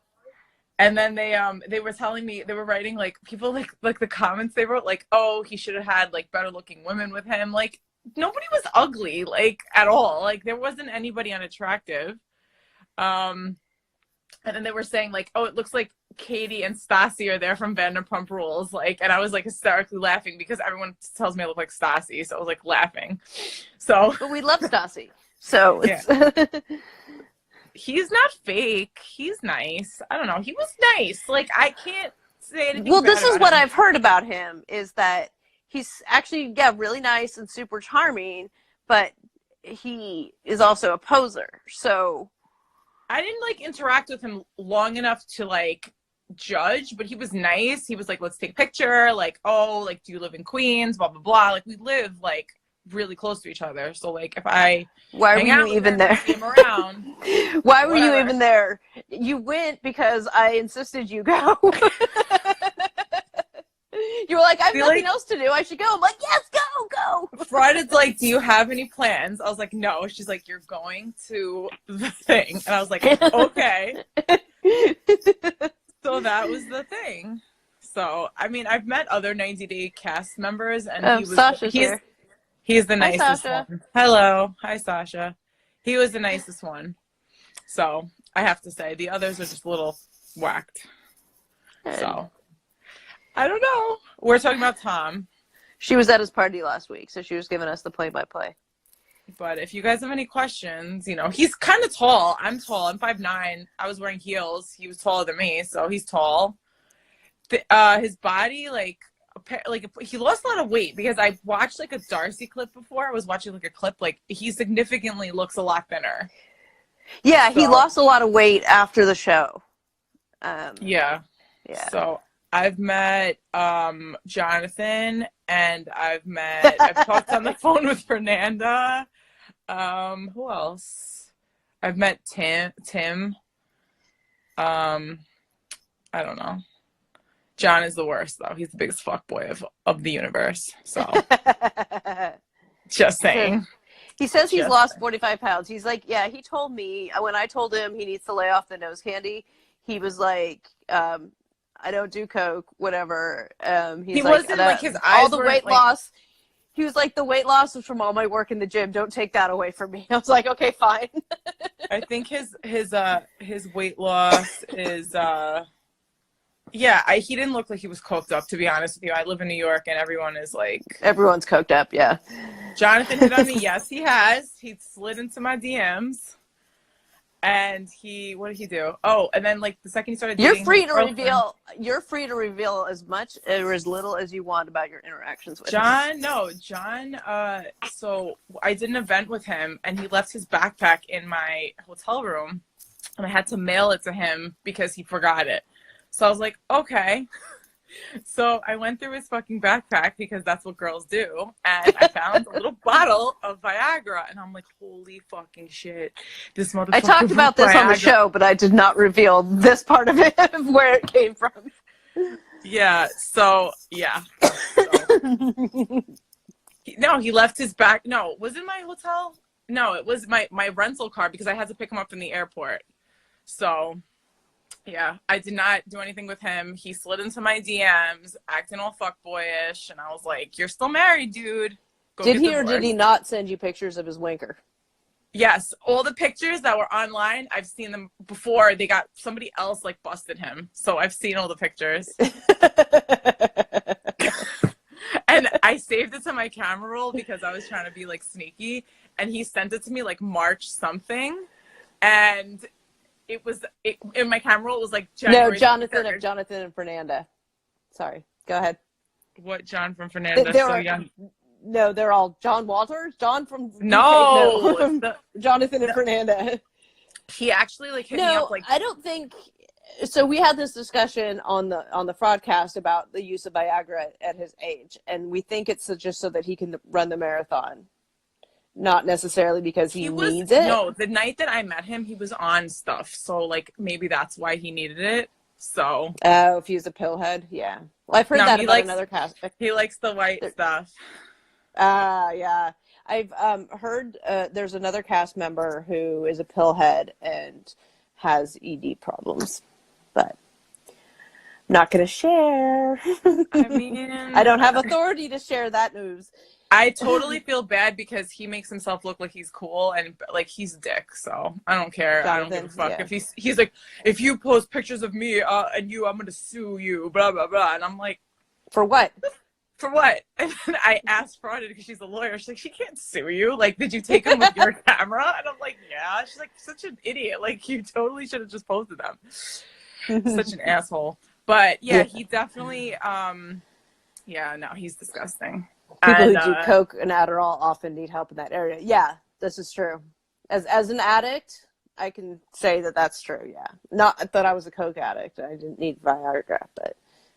And then they were telling me, they were writing like people like the comments they wrote like, oh, he should have had like better looking women with him. Like nobody was ugly like at all. Like there wasn't anybody unattractive. And then they were saying like, oh, it looks like Katie and Stassi are there from Vanderpump Rules. Like, and I was like hysterically laughing because everyone tells me I look like Stassi, so I was like laughing. So, but we love Stassi. So it's yeah. He's not fake. He's nice. I don't know. He was nice. Like I can't say anything. Well, this is what him. I've heard about him is that he's actually really nice and super charming, but he is also a poser. So I didn't like interact with him long enough to like judge, but he was nice. He was like, let's take a picture. Like, oh, like, do you live in Queens? Blah, blah, blah. Like we live like really close to each other. So like if I why were you even there? Him around, why were you even there? You went because I insisted you go. You were like, I have nothing else to do. I should go. I'm like, yes, go. Friday's like, do you have any plans? I was like, no. She's like, you're going to the thing. And I was like, okay. So that was the thing. So, I mean, I've met other 90 Day cast members, and Sasha's here. He's the nicest one. Hello. Hi, Sasha. He was the nicest one. So, I have to say, the others are just a little whacked. So, I don't know. We're talking about Tom. She was at his party last week, so she was giving us the play-by-play. But if you guys have any questions, you know, he's kind of tall. I'm tall. I'm 5'9". I was wearing heels. He was taller than me, so he's tall. His body, like he lost a lot of weight because I watched like a Darcy clip before. I was watching like a clip. Like he significantly looks a lot thinner. Yeah, so he lost a lot of weight after the show. Yeah. So I've met Jonathan, and I've talked on the phone with Fernanda. Who else? I've met Tim. I don't know. John is the worst though. He's the biggest fuckboy of the universe. So just saying. He says he's lost 45 pounds. He's like, yeah, he told me when I told him he needs to lay off the nose candy, he was like, I don't do coke, whatever. He wasn't like his eyes. All the weight loss. He was like, the weight loss was from all my work in the gym. Don't take that away from me. I was like, okay, fine. I think his weight loss is he didn't look like he was coked up, to be honest with you. I live in New York, and everyone's coked up. Yeah. Jonathan hit on me. Yes, he has. He slid into my DMs. And what did he do? Oh, and then like the second he started dating, you're free to reveal as much or as little as you want about your interactions with John. So I did an event with him, and he left his backpack in my hotel room, and I had to mail it to him because he forgot it. So I was like, okay. So I went through his fucking backpack because that's what girls do, and I found a little bottle of Viagra, and I'm like, holy fucking shit, this motherfucker. I talked about this on the show, but I did not reveal this part of it, where it came from. Yeah. So yeah. No, he left his back. No, was it my hotel? No, it was my rental car because I had to pick him up from the airport. So, yeah, I did not do anything with him. He slid into my DMs, acting all fuckboyish, and I was like, "You're still married, dude. Go Did get he or did he divorced." not send you pictures of his winker? Yes, all the pictures that were online, I've seen them before. They got somebody else like busted him, so I've seen all the pictures. And I saved it to my camera roll because I was trying to be like sneaky. And he sent it to me like March something, and in my camera roll it was like January. No, Jonathan and Fernanda. Sorry, go ahead. What John from Fernanda? There So are, young. no, they're all John Walters. John from No, UK, no. Jonathan and Fernanda. He actually like hit me up like. I don't think. So we had this discussion on the broadcast about the use of Viagra at his age, and we think it's just so that he can run the marathon, not necessarily because he needs it. No, the night that I met him, he was on stuff, so like maybe that's why he needed it. So. Oh, if he's a pillhead, yeah. Well, I've heard that about another cast. He likes the white stuff. Yeah. I've heard there's another cast member who is a pillhead and has ED problems, but I'm not going to share. I mean, I don't have authority to share that news. I totally feel bad because he makes himself look like he's cool and like he's a dick. So I don't care. Jonathan, I don't give a fuck. yeah. If he's like, if you post pictures of me and you, I'm going to sue you, blah, blah, blah. And I'm like, for what? For what? And then I asked Fraud because she's a lawyer. She's like, she can't sue you. Like, did you take him with your camera? And I'm like, yeah. She's like, such an idiot. Like, you totally should have just posted them. Such an asshole. But yeah, he definitely, yeah, no, he's disgusting. People who do coke and Adderall often need help in that area. Yeah, this is true. As an addict, I can say that that's true. Yeah, not that I was a coke addict. I didn't need Viagra, but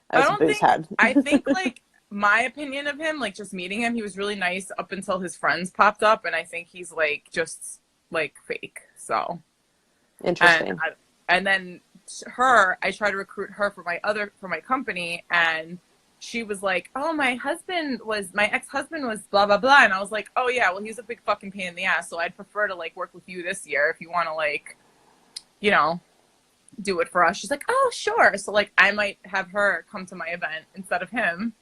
I was a booze head. I think like my opinion of him, like just meeting him, he was really nice up until his friends popped up, and I think he's like just like fake. So interesting. And then I tried to recruit her for my company, and she was like, oh, my ex-husband was blah, blah, blah. And I was like, oh, yeah, well, he's a big fucking pain in the ass. So I'd prefer to, like, work with you this year if you want to, like, you know, do it for us. She's like, oh, sure. So, like, I might have her come to my event instead of him.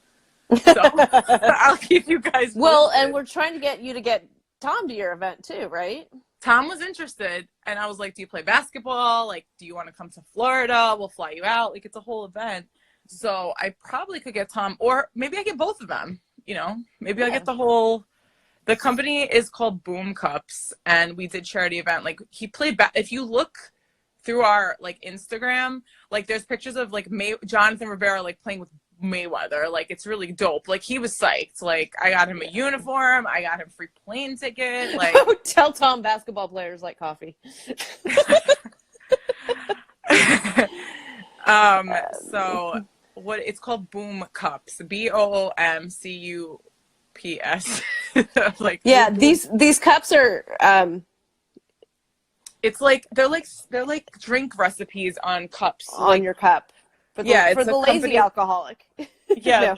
So I'll keep you guys posted. Well, and we're trying to get you to get Tom to your event, too, right? Tom was interested. And I was like, do you play basketball? Like, do you want to come to Florida? We'll fly you out. Like, it's a whole event. So I probably could get Tom, or maybe I get both of them, you know, maybe I get the company is called Boom Cups, and we did charity event. Like he played if you look through our like Instagram, like there's pictures of like Jonathan Rivera, like playing with Mayweather. Like it's really dope. Like he was psyched. Like I got him a uniform. I got him free plane ticket. Like tell Tom basketball players like coffee. So what it's called Boom Cups, BOOMCUPS. Like yeah, these cups are it's like they're like drink recipes on cups on like, your cup. For the lazy alcoholic. Yeah,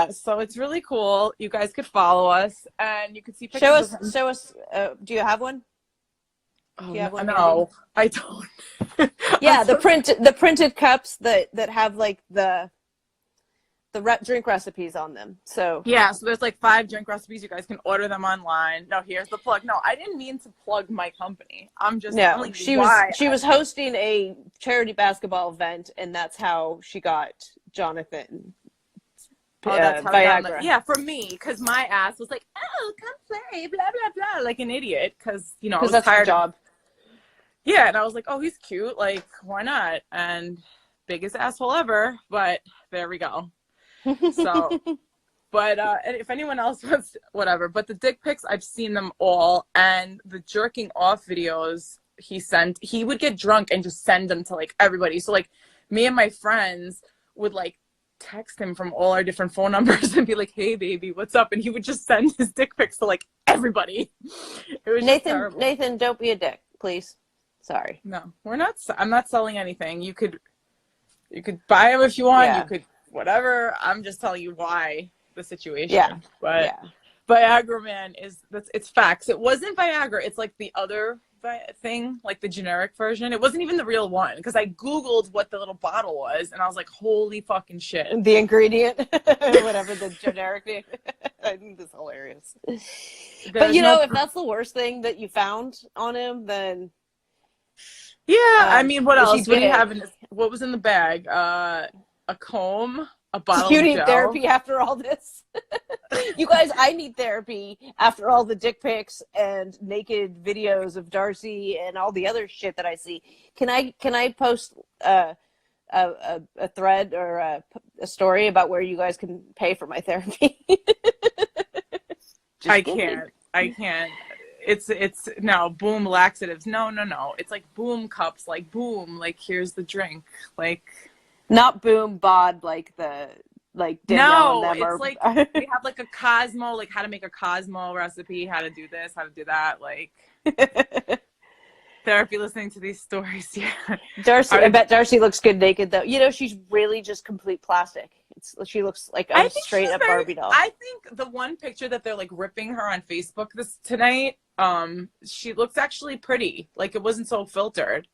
so it's really cool. You guys could follow us and you could see pictures. Show us do you have one? Oh, no, I don't. Yeah, the printed cups that have like the drink recipes on them. So yeah, so there's like 5 drink recipes. You guys can order them online. No, here's the plug. No, I didn't mean to plug my company. I'm just telling you why. She was hosting a charity basketball event, and that's how she got Jonathan. That's how Viagra. Yeah, for me, because my ass was like, oh, come play, blah blah blah, like an idiot, because you know, I was that's tired. Your job. Yeah, and I was like, oh, he's cute, like why not? And biggest asshole ever, but there we go. So, but and if anyone else wants, whatever. But the dick pics, I've seen them all, and the jerking off videos he would get drunk and just send them to like everybody. So like me and my friends would like text him from all our different phone numbers and be like, hey baby, what's up? And he would just send his dick pics to like everybody. It was Nathan, don't be a dick, please. Sorry. No, I'm not selling anything. You could buy them if you want. Yeah. You could whatever. I'm just telling you why the situation. Yeah. But Viagra Man it's facts. It wasn't Viagra. It's like the other thing, like the generic version. It wasn't even the real one because I Googled what the little bottle was and I was like, holy fucking shit. The ingredient, whatever the generic name. I think that's hilarious. But you know, if that's the worst thing that you found on him, then yeah, I mean, what else? What do you have what was in the bag? A comb, a bottle you of need gel. Therapy after all this? You guys, I need therapy after all the dick pics and naked videos of Darcy and all the other shit that I see. Can I post a thread or a story about where you guys can pay for my therapy? I can't. It's no Boom laxatives. No. It's like Boom cups. Like Boom. Like here's the drink. Like not Boom bod. Like the Danielle and them it's like we have like a Cosmo, like how to make a Cosmo recipe, how to do this, how to do that. Like therapy listening to these stories. Yeah, Darcy. I bet Darcy looks good naked though. You know, she's really just complete plastic. She looks like a straight up Barbie doll. I think the one picture that they're like ripping her on Facebook tonight, she looks actually pretty. Like it wasn't so filtered.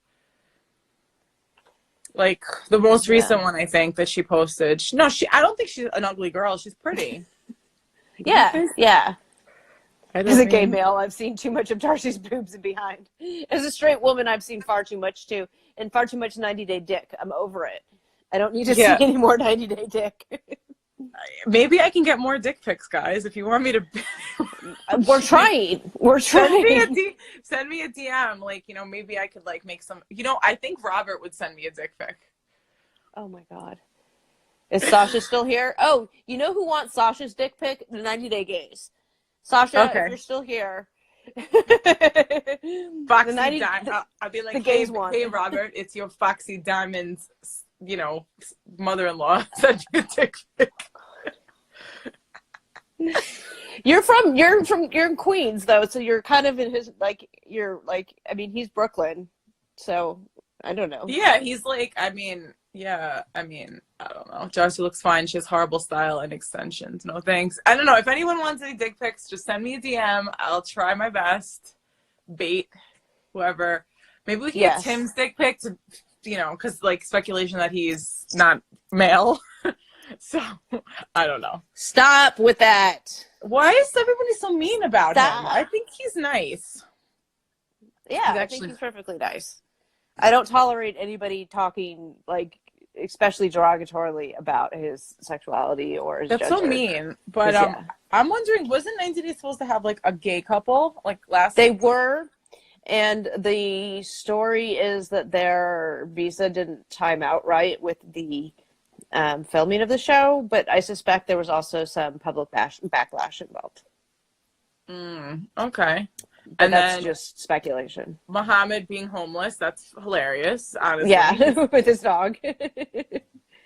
Like the most recent one, I think that she posted. I don't think she's an ugly girl. She's pretty. Yeah. As a gay male, I've seen too much of Darcy's boobs and behind. As a straight woman, I've seen far too much too, and far too much 90-day dick. I'm over it. I don't need to see any more 90-day dick. Maybe I can get more dick pics, guys. If you want me to, we're trying. Send me a DM. Like, you know, maybe I could like make some. You know, I think Robert would send me a dick pic. Oh my god, is Sasha still here? Oh, you know who wants Sasha's dick pic? The 90-day gays. Sasha, if you're still here. Foxy Diamond. I'll be like, hey, Robert, it's your Foxy Diamond's, you know, mother-in-law. Send you a dick pic. You're in Queens though, so you're kind of in his I mean, he's Brooklyn, so I don't know. Yeah, he's like, I mean, I don't know. Darcy looks fine. She has horrible style and extensions. No thanks. I don't know. If anyone wants any dick pics, just send me a DM. I'll try my best. Bait whoever. Maybe we can get Tim's dick pic to, you know, because like speculation that he's not male. So I don't know. Stop with that. Why is everybody so mean about him? I think he's nice. Yeah, I think he's perfectly nice. I don't tolerate anybody talking like especially derogatorily about his sexuality or his That's gender. So mean. But I'm wondering, wasn't 90 Days supposed to have like a gay couple like last? They were, and the story is that their visa didn't time out right with the filming of the show, but I suspect there was also some public backlash involved. Okay. But that's just speculation. Muhammad being homeless, that's hilarious, honestly. Yeah, with his dog.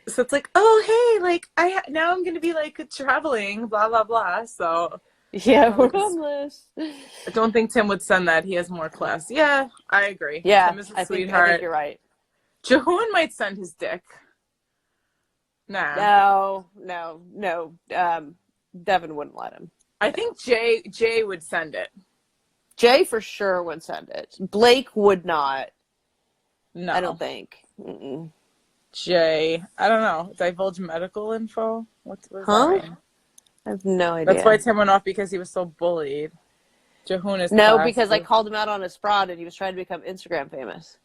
So it's like, oh, hey, like, now I'm going to be, like, traveling, blah, blah, blah, so. Yeah, we're homeless. I don't think Tim would send that. He has more class. Yeah, I agree. Yeah, Tim is a I sweetheart. think you're right. Jehoon might send his dick. Nah. No. Devin wouldn't let him. I think Jay would send it. Jay for sure would send it. Blake would not. No. I don't think. Mm-mm. Jay, I don't know. Divulge medical info? What was that? I have no idea. That's why Tim went off, because he was so bullied. Jehoon is because I called him out on his fraud and he was trying to become Instagram famous.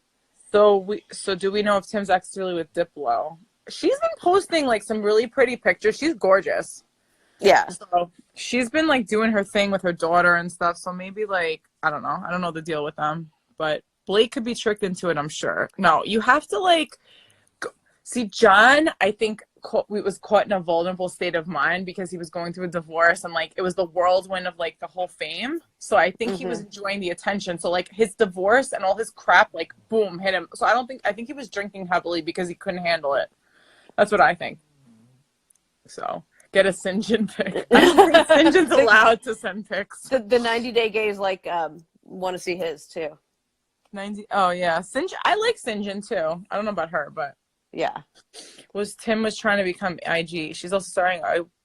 So do we know if Tim's actually with Diplo? She's been posting like some really pretty pictures. She's gorgeous. Yeah. So she's been like doing her thing with her daughter and stuff. So maybe like, I don't know. I don't know the deal with them, but Blake could be tricked into it, I'm sure. No, you have to like see John, I think was caught in a vulnerable state of mind because he was going through a divorce and like it was the whirlwind of like the whole fame. So I think he was enjoying the attention. So like his divorce and all his crap like boom hit him. So I think he was drinking heavily because he couldn't handle it. That's what I think. So get a Sinjin pic. I don't think Sinjin's allowed to send pics. The 90-day gays like want to see his too. 90. Oh yeah, Sinjin. I like Sinjin too. I don't know about her, but yeah. Tim was trying to become IG. She's also starring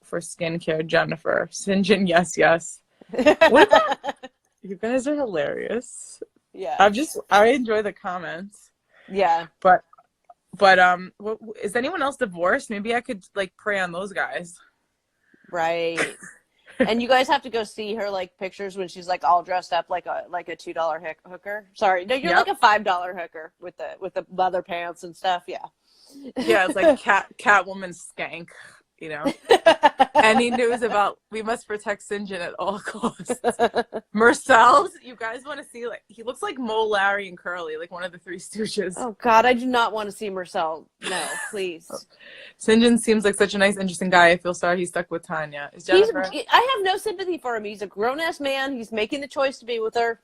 for skincare, Jennifer. Sinjin, yes. What about you guys are hilarious. Yeah. I enjoy the comments. Yeah. But is anyone else divorced? Maybe I could like prey on those guys. Right. And you guys have to go see her like pictures when she's like all dressed up like a $2 hooker. Sorry, no, you're Yep. like a $5 hooker with the leather pants and stuff. Yeah. Yeah, it's like Catwoman skank, you know. Any news about we must protect Sinjin at all costs? Marcel's, you guys want to see like he looks like Mo, Larry, and Curly, like one of the Three Stooges. Oh God, I do not want to see Marcel. No, please. Sinjin seems like such a nice, interesting guy. I feel sorry he's stuck with Tanya. Is Jennifer? I have no sympathy for him. He's a grown ass man. He's making the choice to be with her.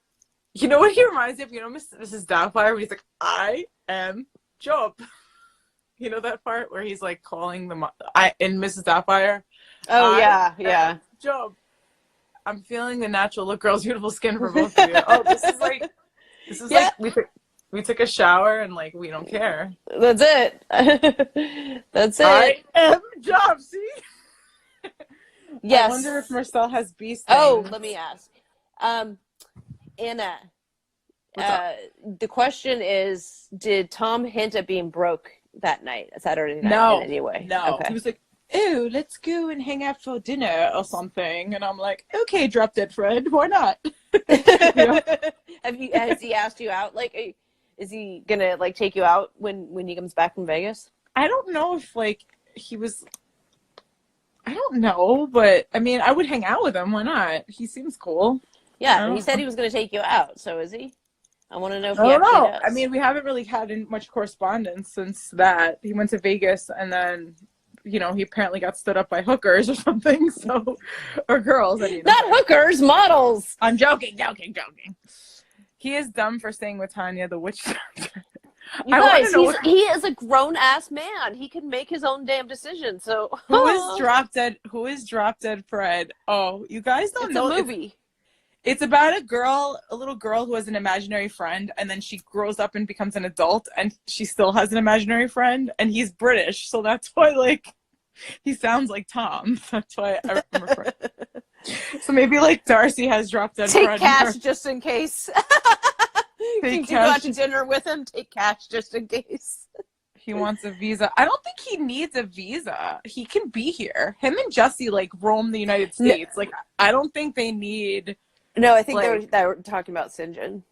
You know what he reminds me of? You know Mrs. Doubtfire when he's like, I am Job. You know that part where he's like calling the in Mrs. Doubtfire? Oh, yeah. Job. I'm feeling the natural look girl's beautiful skin for both of you. Oh, this is like we took a shower and like we don't care. That's it. That's it. I am Job, see? Yes. I wonder if Marcel has bee stings. Oh, let me ask. Anna, the question is, did Tom hint at being broke that night, Saturday night, in any way? No. Okay. He was like, oh, let's go and hang out for dinner or something. And I'm like, okay, drop dead Fred, why not? Has he asked you out? Like, is he gonna like take you out when he comes back from Vegas? I don't know if like he was. I don't know, but I mean, I would hang out with him. Why not? He seems cool. Yeah, he said he was gonna take you out. So is he? I want to know if he I don't actually know. does. I mean, we haven't really had much correspondence since that. He went to Vegas and then, you know, he apparently got stood up by hookers or something. So, or girls. I mean, not hookers, models. I'm joking. He is dumb for staying with Tanya, the witch doctor. You guys, he is a grown ass man. He can make his own damn decision. So who is Drop Dead? Who is Drop Dead Fred? Oh, you guys don't know. It's a movie. It's about a little girl who has an imaginary friend, and then she grows up and becomes an adult, and she still has an imaginary friend, and he's British, so that's why like he sounds like Tom. That's why I remember. So maybe like Darcy has Drop Dead Take Fred. cash just in case. You go out to dinner with him, take cash just in case. He wants a visa. I don't think he needs a visa. He can be here. Him and Jesse like roam the United States. No. Like I don't think they need. No, I think they were talking about Sinjin.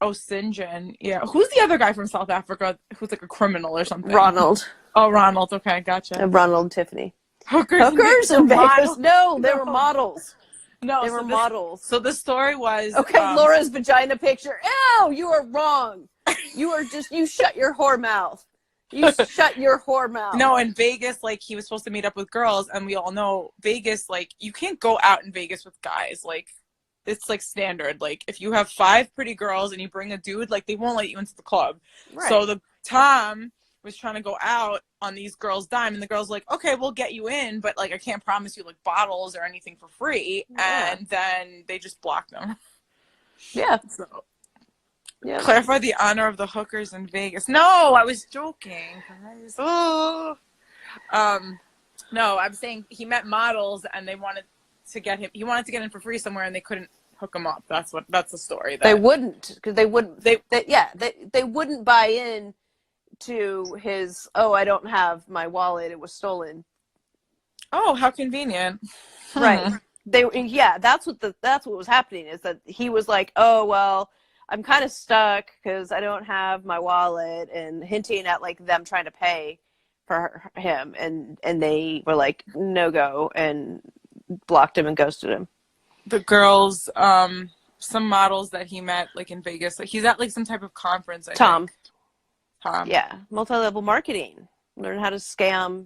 Oh, Sinjin. Yeah. Who's the other guy from South Africa who's like a criminal or something? Ronald. Oh, Ronald. Okay, gotcha. Ronald and Tiffany. Hookers in Vegas. No, they were models. No, they were models. So the story was... Okay, Laura's vagina picture. Ew, you are wrong. You shut your whore mouth. You shut your whore mouth. No, in Vegas, like, he was supposed to meet up with girls, and we all know Vegas, like, you can't go out in Vegas with guys. Like, it's, like, standard. Like, if you have 5 pretty girls and you bring a dude, like, they won't let you into the club. Right. So Tom was trying to go out on these girls' dime, and the girls like, okay, we'll get you in, but like I can't promise you like bottles or anything for free. Yeah. And then they just blocked them. Yeah. So clarify the honor of the hookers in Vegas. No, I was joking, guys. Oh. No, I'm saying he met models and they wanted to get him. He wanted to get in for free somewhere, and they couldn't hook him up. That's the story. They wouldn't, because they wouldn't. They wouldn't buy in to his, I don't have my wallet, it was stolen. Oh, how convenient. Right. That's what was happening, is that he was like, oh well, I'm kind of stuck because I don't have my wallet, and hinting at like them trying to pay for him, and they were like no go and blocked him and ghosted him. The girls, some models that he met like in Vegas, like he's at like some type of conference. I think. Tom. Yeah, multi-level marketing. Learn how to scam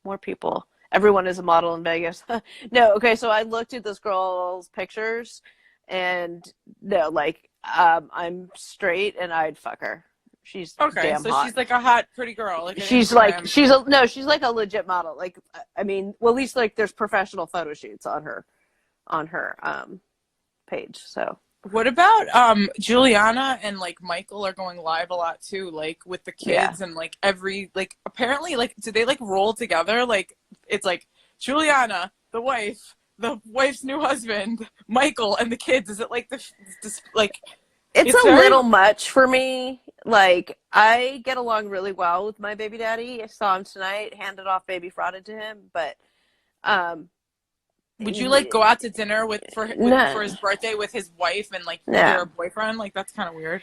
more people. Everyone is a model in Vegas. No, okay, so I looked at this girl's pictures, and no, like, I'm straight and I'd fuck her. She's damn hot. She's like a hot, pretty girl. Like she's like a legit model. Like, I mean, well, at least like there's professional photo shoots on her page. So. What about Juliana and like Michael are going live a lot too, like with the kids and like apparently like do they like roll together? Like it's like Juliana, the wife's new husband, Michael, and the kids. Is it like like? It's It's a very. little much for me. Like, I get along really well with my baby daddy. I saw him tonight, handed off baby frauded to him, but um Would you like go out to dinner for no, his birthday with his wife and like their no. boyfriend? Like that's kind of weird.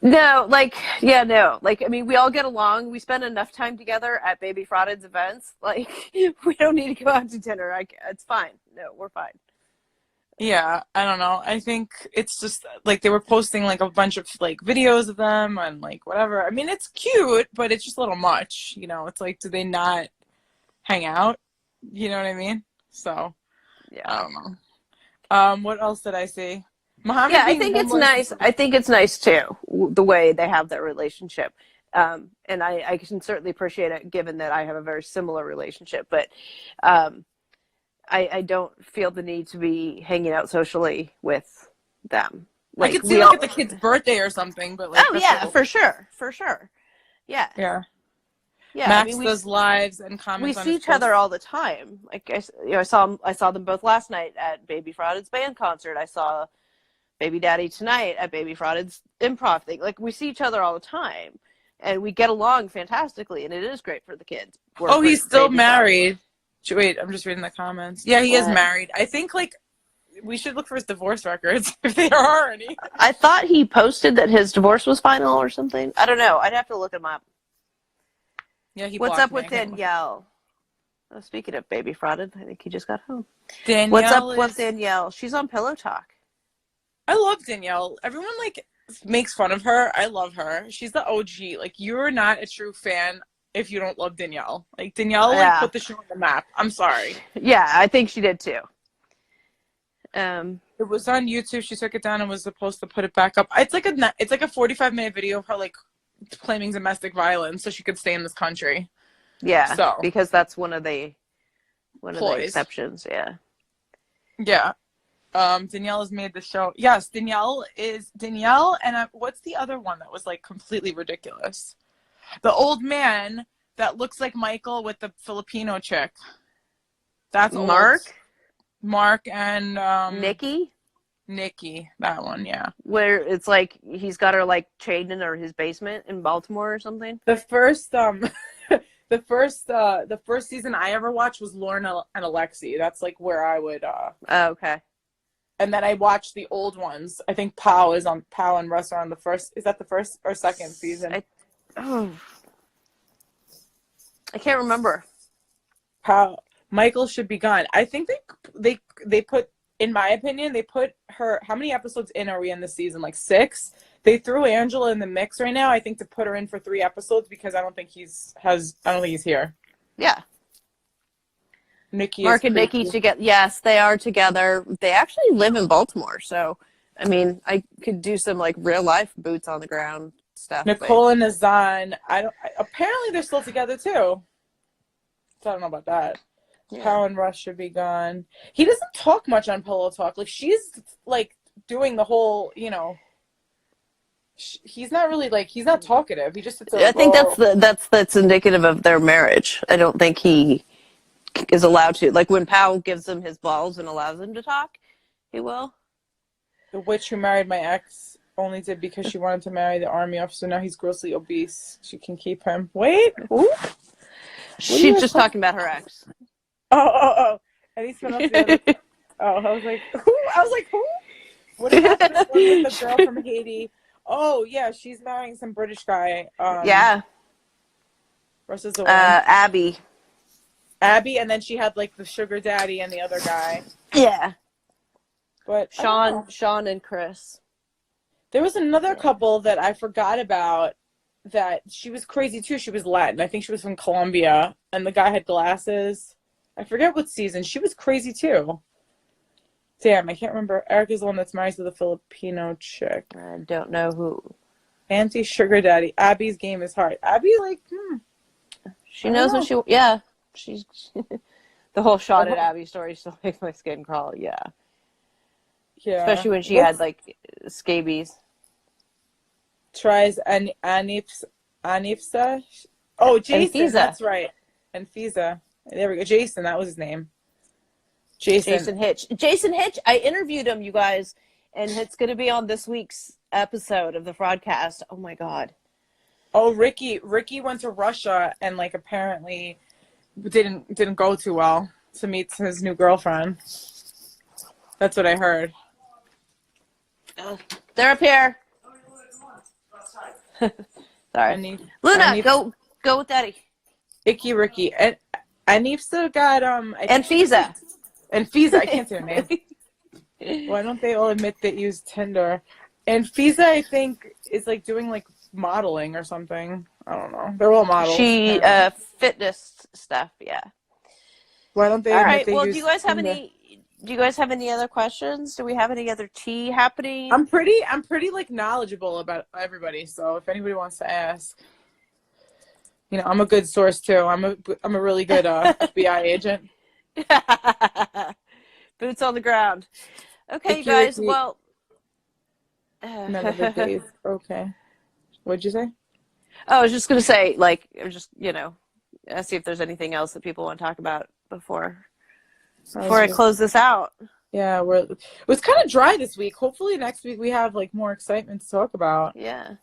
No, like, yeah, no. Like, I mean, we all get along. We spend enough time together at baby frauded's events. Like, we don't need to go out to dinner. It's fine. No, we're fine. Yeah, I don't know. I think it's just like they were posting like a bunch of like videos of them and like whatever. I mean, it's cute, but it's just a little much. It's like, do they not hang out? You know what I mean? So Yeah. I don't know. What else did I see? Muhammad Yeah, I being think it's homeless. nice. I think it's nice too, the way they have their relationship. And I can certainly appreciate it given that I have a very similar relationship. But I don't feel the need to be hanging out socially with them. I Like, could see like at the kid's birthday or something, but like oh that's yeah, like, for sure. Yeah. yeah. Yeah, Max does lives and we comments on see his each other posts. all the time. Like, I saw them both last night at Baby Frauded's band concert. I saw Baby Daddy tonight at Baby Frauded's improv thing. Like, we see each other all the time, and we get along fantastically, and it is great for the kids. Oh, he's still Baby married. Wait, I'm just reading the comments. Yeah, he is What? married. I think like we should look for his divorce records if there are any. I thought he posted that his divorce was final or something. I don't know. I'd have to look him up. Yeah, he. What's blocked up me. with Danielle? Oh, speaking of Baby Frauded, I think he just got home. Danielle What's up with Danielle? She's on Pillow Talk. I love Danielle. Everyone like makes fun of her. I love her. She's the OG. Like, you're not a true fan if you don't love Danielle. Like, Danielle like put the show on the map. I'm sorry. Yeah, I think she did too. It was on YouTube. She took it down and was supposed to put it back up. It's like a 45-minute video of her like claiming domestic violence so she could stay in this country. Yeah, so because that's one of the ploys. exceptions. Yeah. Yeah. Danielle has made the show. Yes, Danielle, and what's the other one that was like completely ridiculous? The old man that looks like Michael with the Filipino chick. That's Mark. Old. Mark and Nikki, that one, yeah. Where it's like he's got her like chained in his basement in Baltimore or something. The first the first season I ever watched was Lauren and Alexi. That's like where I would Oh, okay. And then I watched the old ones. I think Pau and Russ are on the first. Is that the first or second season? I can't remember. Michael should be gone. I think they put, in my opinion, they put her. How many episodes in are we in this season? Like 6. They threw Angela in the mix right now. I think to put her in for 3 episodes because I don't think he's here. Yeah. Nikki. Mark and Nikki together. Yes, they are together. They actually live in Baltimore, so I mean, I could do some like real life boots on the ground stuff. Nicole and Nazan. Apparently they're still together too. So I don't know about that. Yeah. Pau and Russ should be gone. He doesn't talk much on Pillow Talk. Like, she's like doing the whole, he's not really like, he's not talkative. He just sits there. I think that's indicative of their marriage. I don't think he is allowed to. Like, when Pau gives him his balls and allows him to talk, he will. The witch who married my ex only did because she wanted to marry the army officer. Now he's grossly obese. She can keep him. Wait, who? She's just talking about her ex. Oh. And he spun off the other. Oh, I was like, who? What happened with the girl from Haiti? Oh, yeah, she's marrying some British guy. Yeah. Versus the one. Abby, and then she had like the sugar daddy and the other guy. Yeah. But Sean and Chris. There was another couple that I forgot about that she was crazy too. She was Latin. I think she was from Colombia, and the guy had glasses. I forget what season. She was crazy too. Damn, I can't remember. Erica's the one that's married to the Filipino chick. I don't know who. Anti-sugar daddy. Abby's game is hard. Abby, like, She knows what she's the whole shot at Abby story still makes my skin crawl. Yeah. Especially when she had like scabies. Tries Anifsa. Oh, Jason. Fiza. That's right. And Fiza. There we go. Jason, that was his name. Jason. Jason Hitch. Jason Hitch, I interviewed him, you guys, and it's going to be on this week's episode of the Fraudcast. Oh my God. Oh, Ricky went to Russia and like apparently didn't go too well to meet his new girlfriend. That's what I heard. They're up here. Sorry. Luna, go with Daddy. Icky Ricky. And Anifsa got And Fiza. And Fiza, I can't say her name. Why don't they all admit they use Tinder? And Fiza, I think, is like doing like modeling or something. I don't know. They're all models. She fitness stuff, yeah. Why don't they? All right. They well, use do you guys have Tinder? Do you guys have any other questions? Do we have any other tea happening? I'm pretty like knowledgeable about everybody. So if anybody wants to ask, you know, I'm a good source too. I'm a really good FBI agent. Boots on the ground. Okay, Icky guys. Ricky. Well, None of the days. Okay. What'd you say? I was just gonna say, like, just see if there's anything else that people want to talk about before I close this out. Yeah, it was kind of dry this week. Hopefully next week we have like more excitement to talk about. Yeah.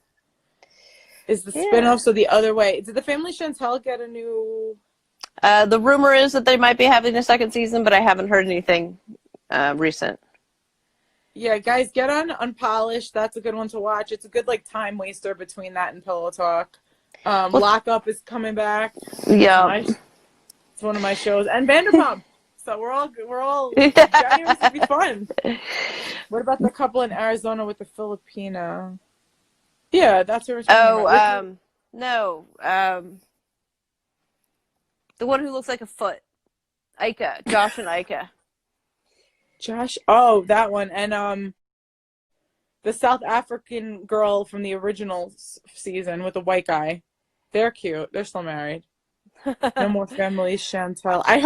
Is the spinoff so the other way? Did the Family Chantel get a new? The rumor is that they might be having a second season, but I haven't heard anything recent. Yeah, guys, get on Unpolished. That's a good one to watch. It's a good like time waster between that and Pillow Talk. Lock Up is coming back. Yeah, it's one of my shows. And Vanderpump. So we're all January's gonna be fun. What about the couple in Arizona with the Filipino? Yeah, that's what we're talking about. No. The one who looks like a foot. Ika. Josh and Ika. Josh. Oh, that one. And the South African girl from the original season with the white guy. They're cute. They're still married. No More Family Chantel. I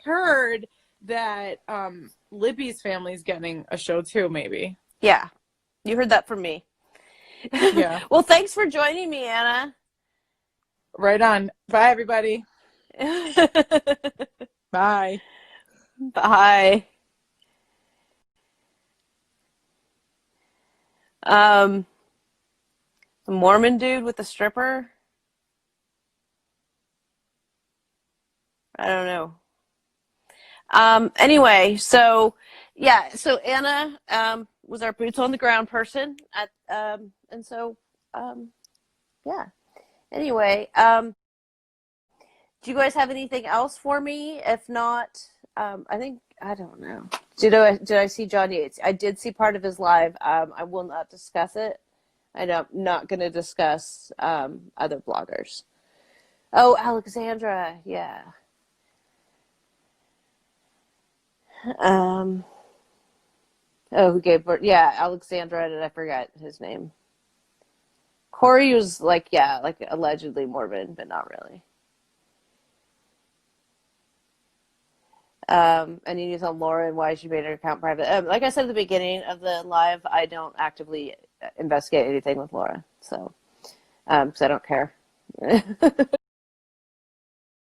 heard that Libby's family's getting a show too, maybe. Yeah. You heard that from me. Yeah. Well, thanks for joining me, Anna. Right on. Bye, everybody. Bye. Bye. The Mormon dude with the stripper. I don't know. Anyway, so Anna was our boots on the ground person and so yeah. Anyway, do you guys have anything else for me? If not, I don't know. Did I see John Yates? I did see part of his live. I will not discuss it. I'm not going to discuss other bloggers. Oh, Alexandra, yeah. Who gave birth? Yeah, Alexandra, and I forgot his name. Corey was like allegedly Mormon, but not really. And you need to tell Lauren why she made her account private. Like I said at the beginning of the live, I don't actively investigate anything with Laura, so because I don't care.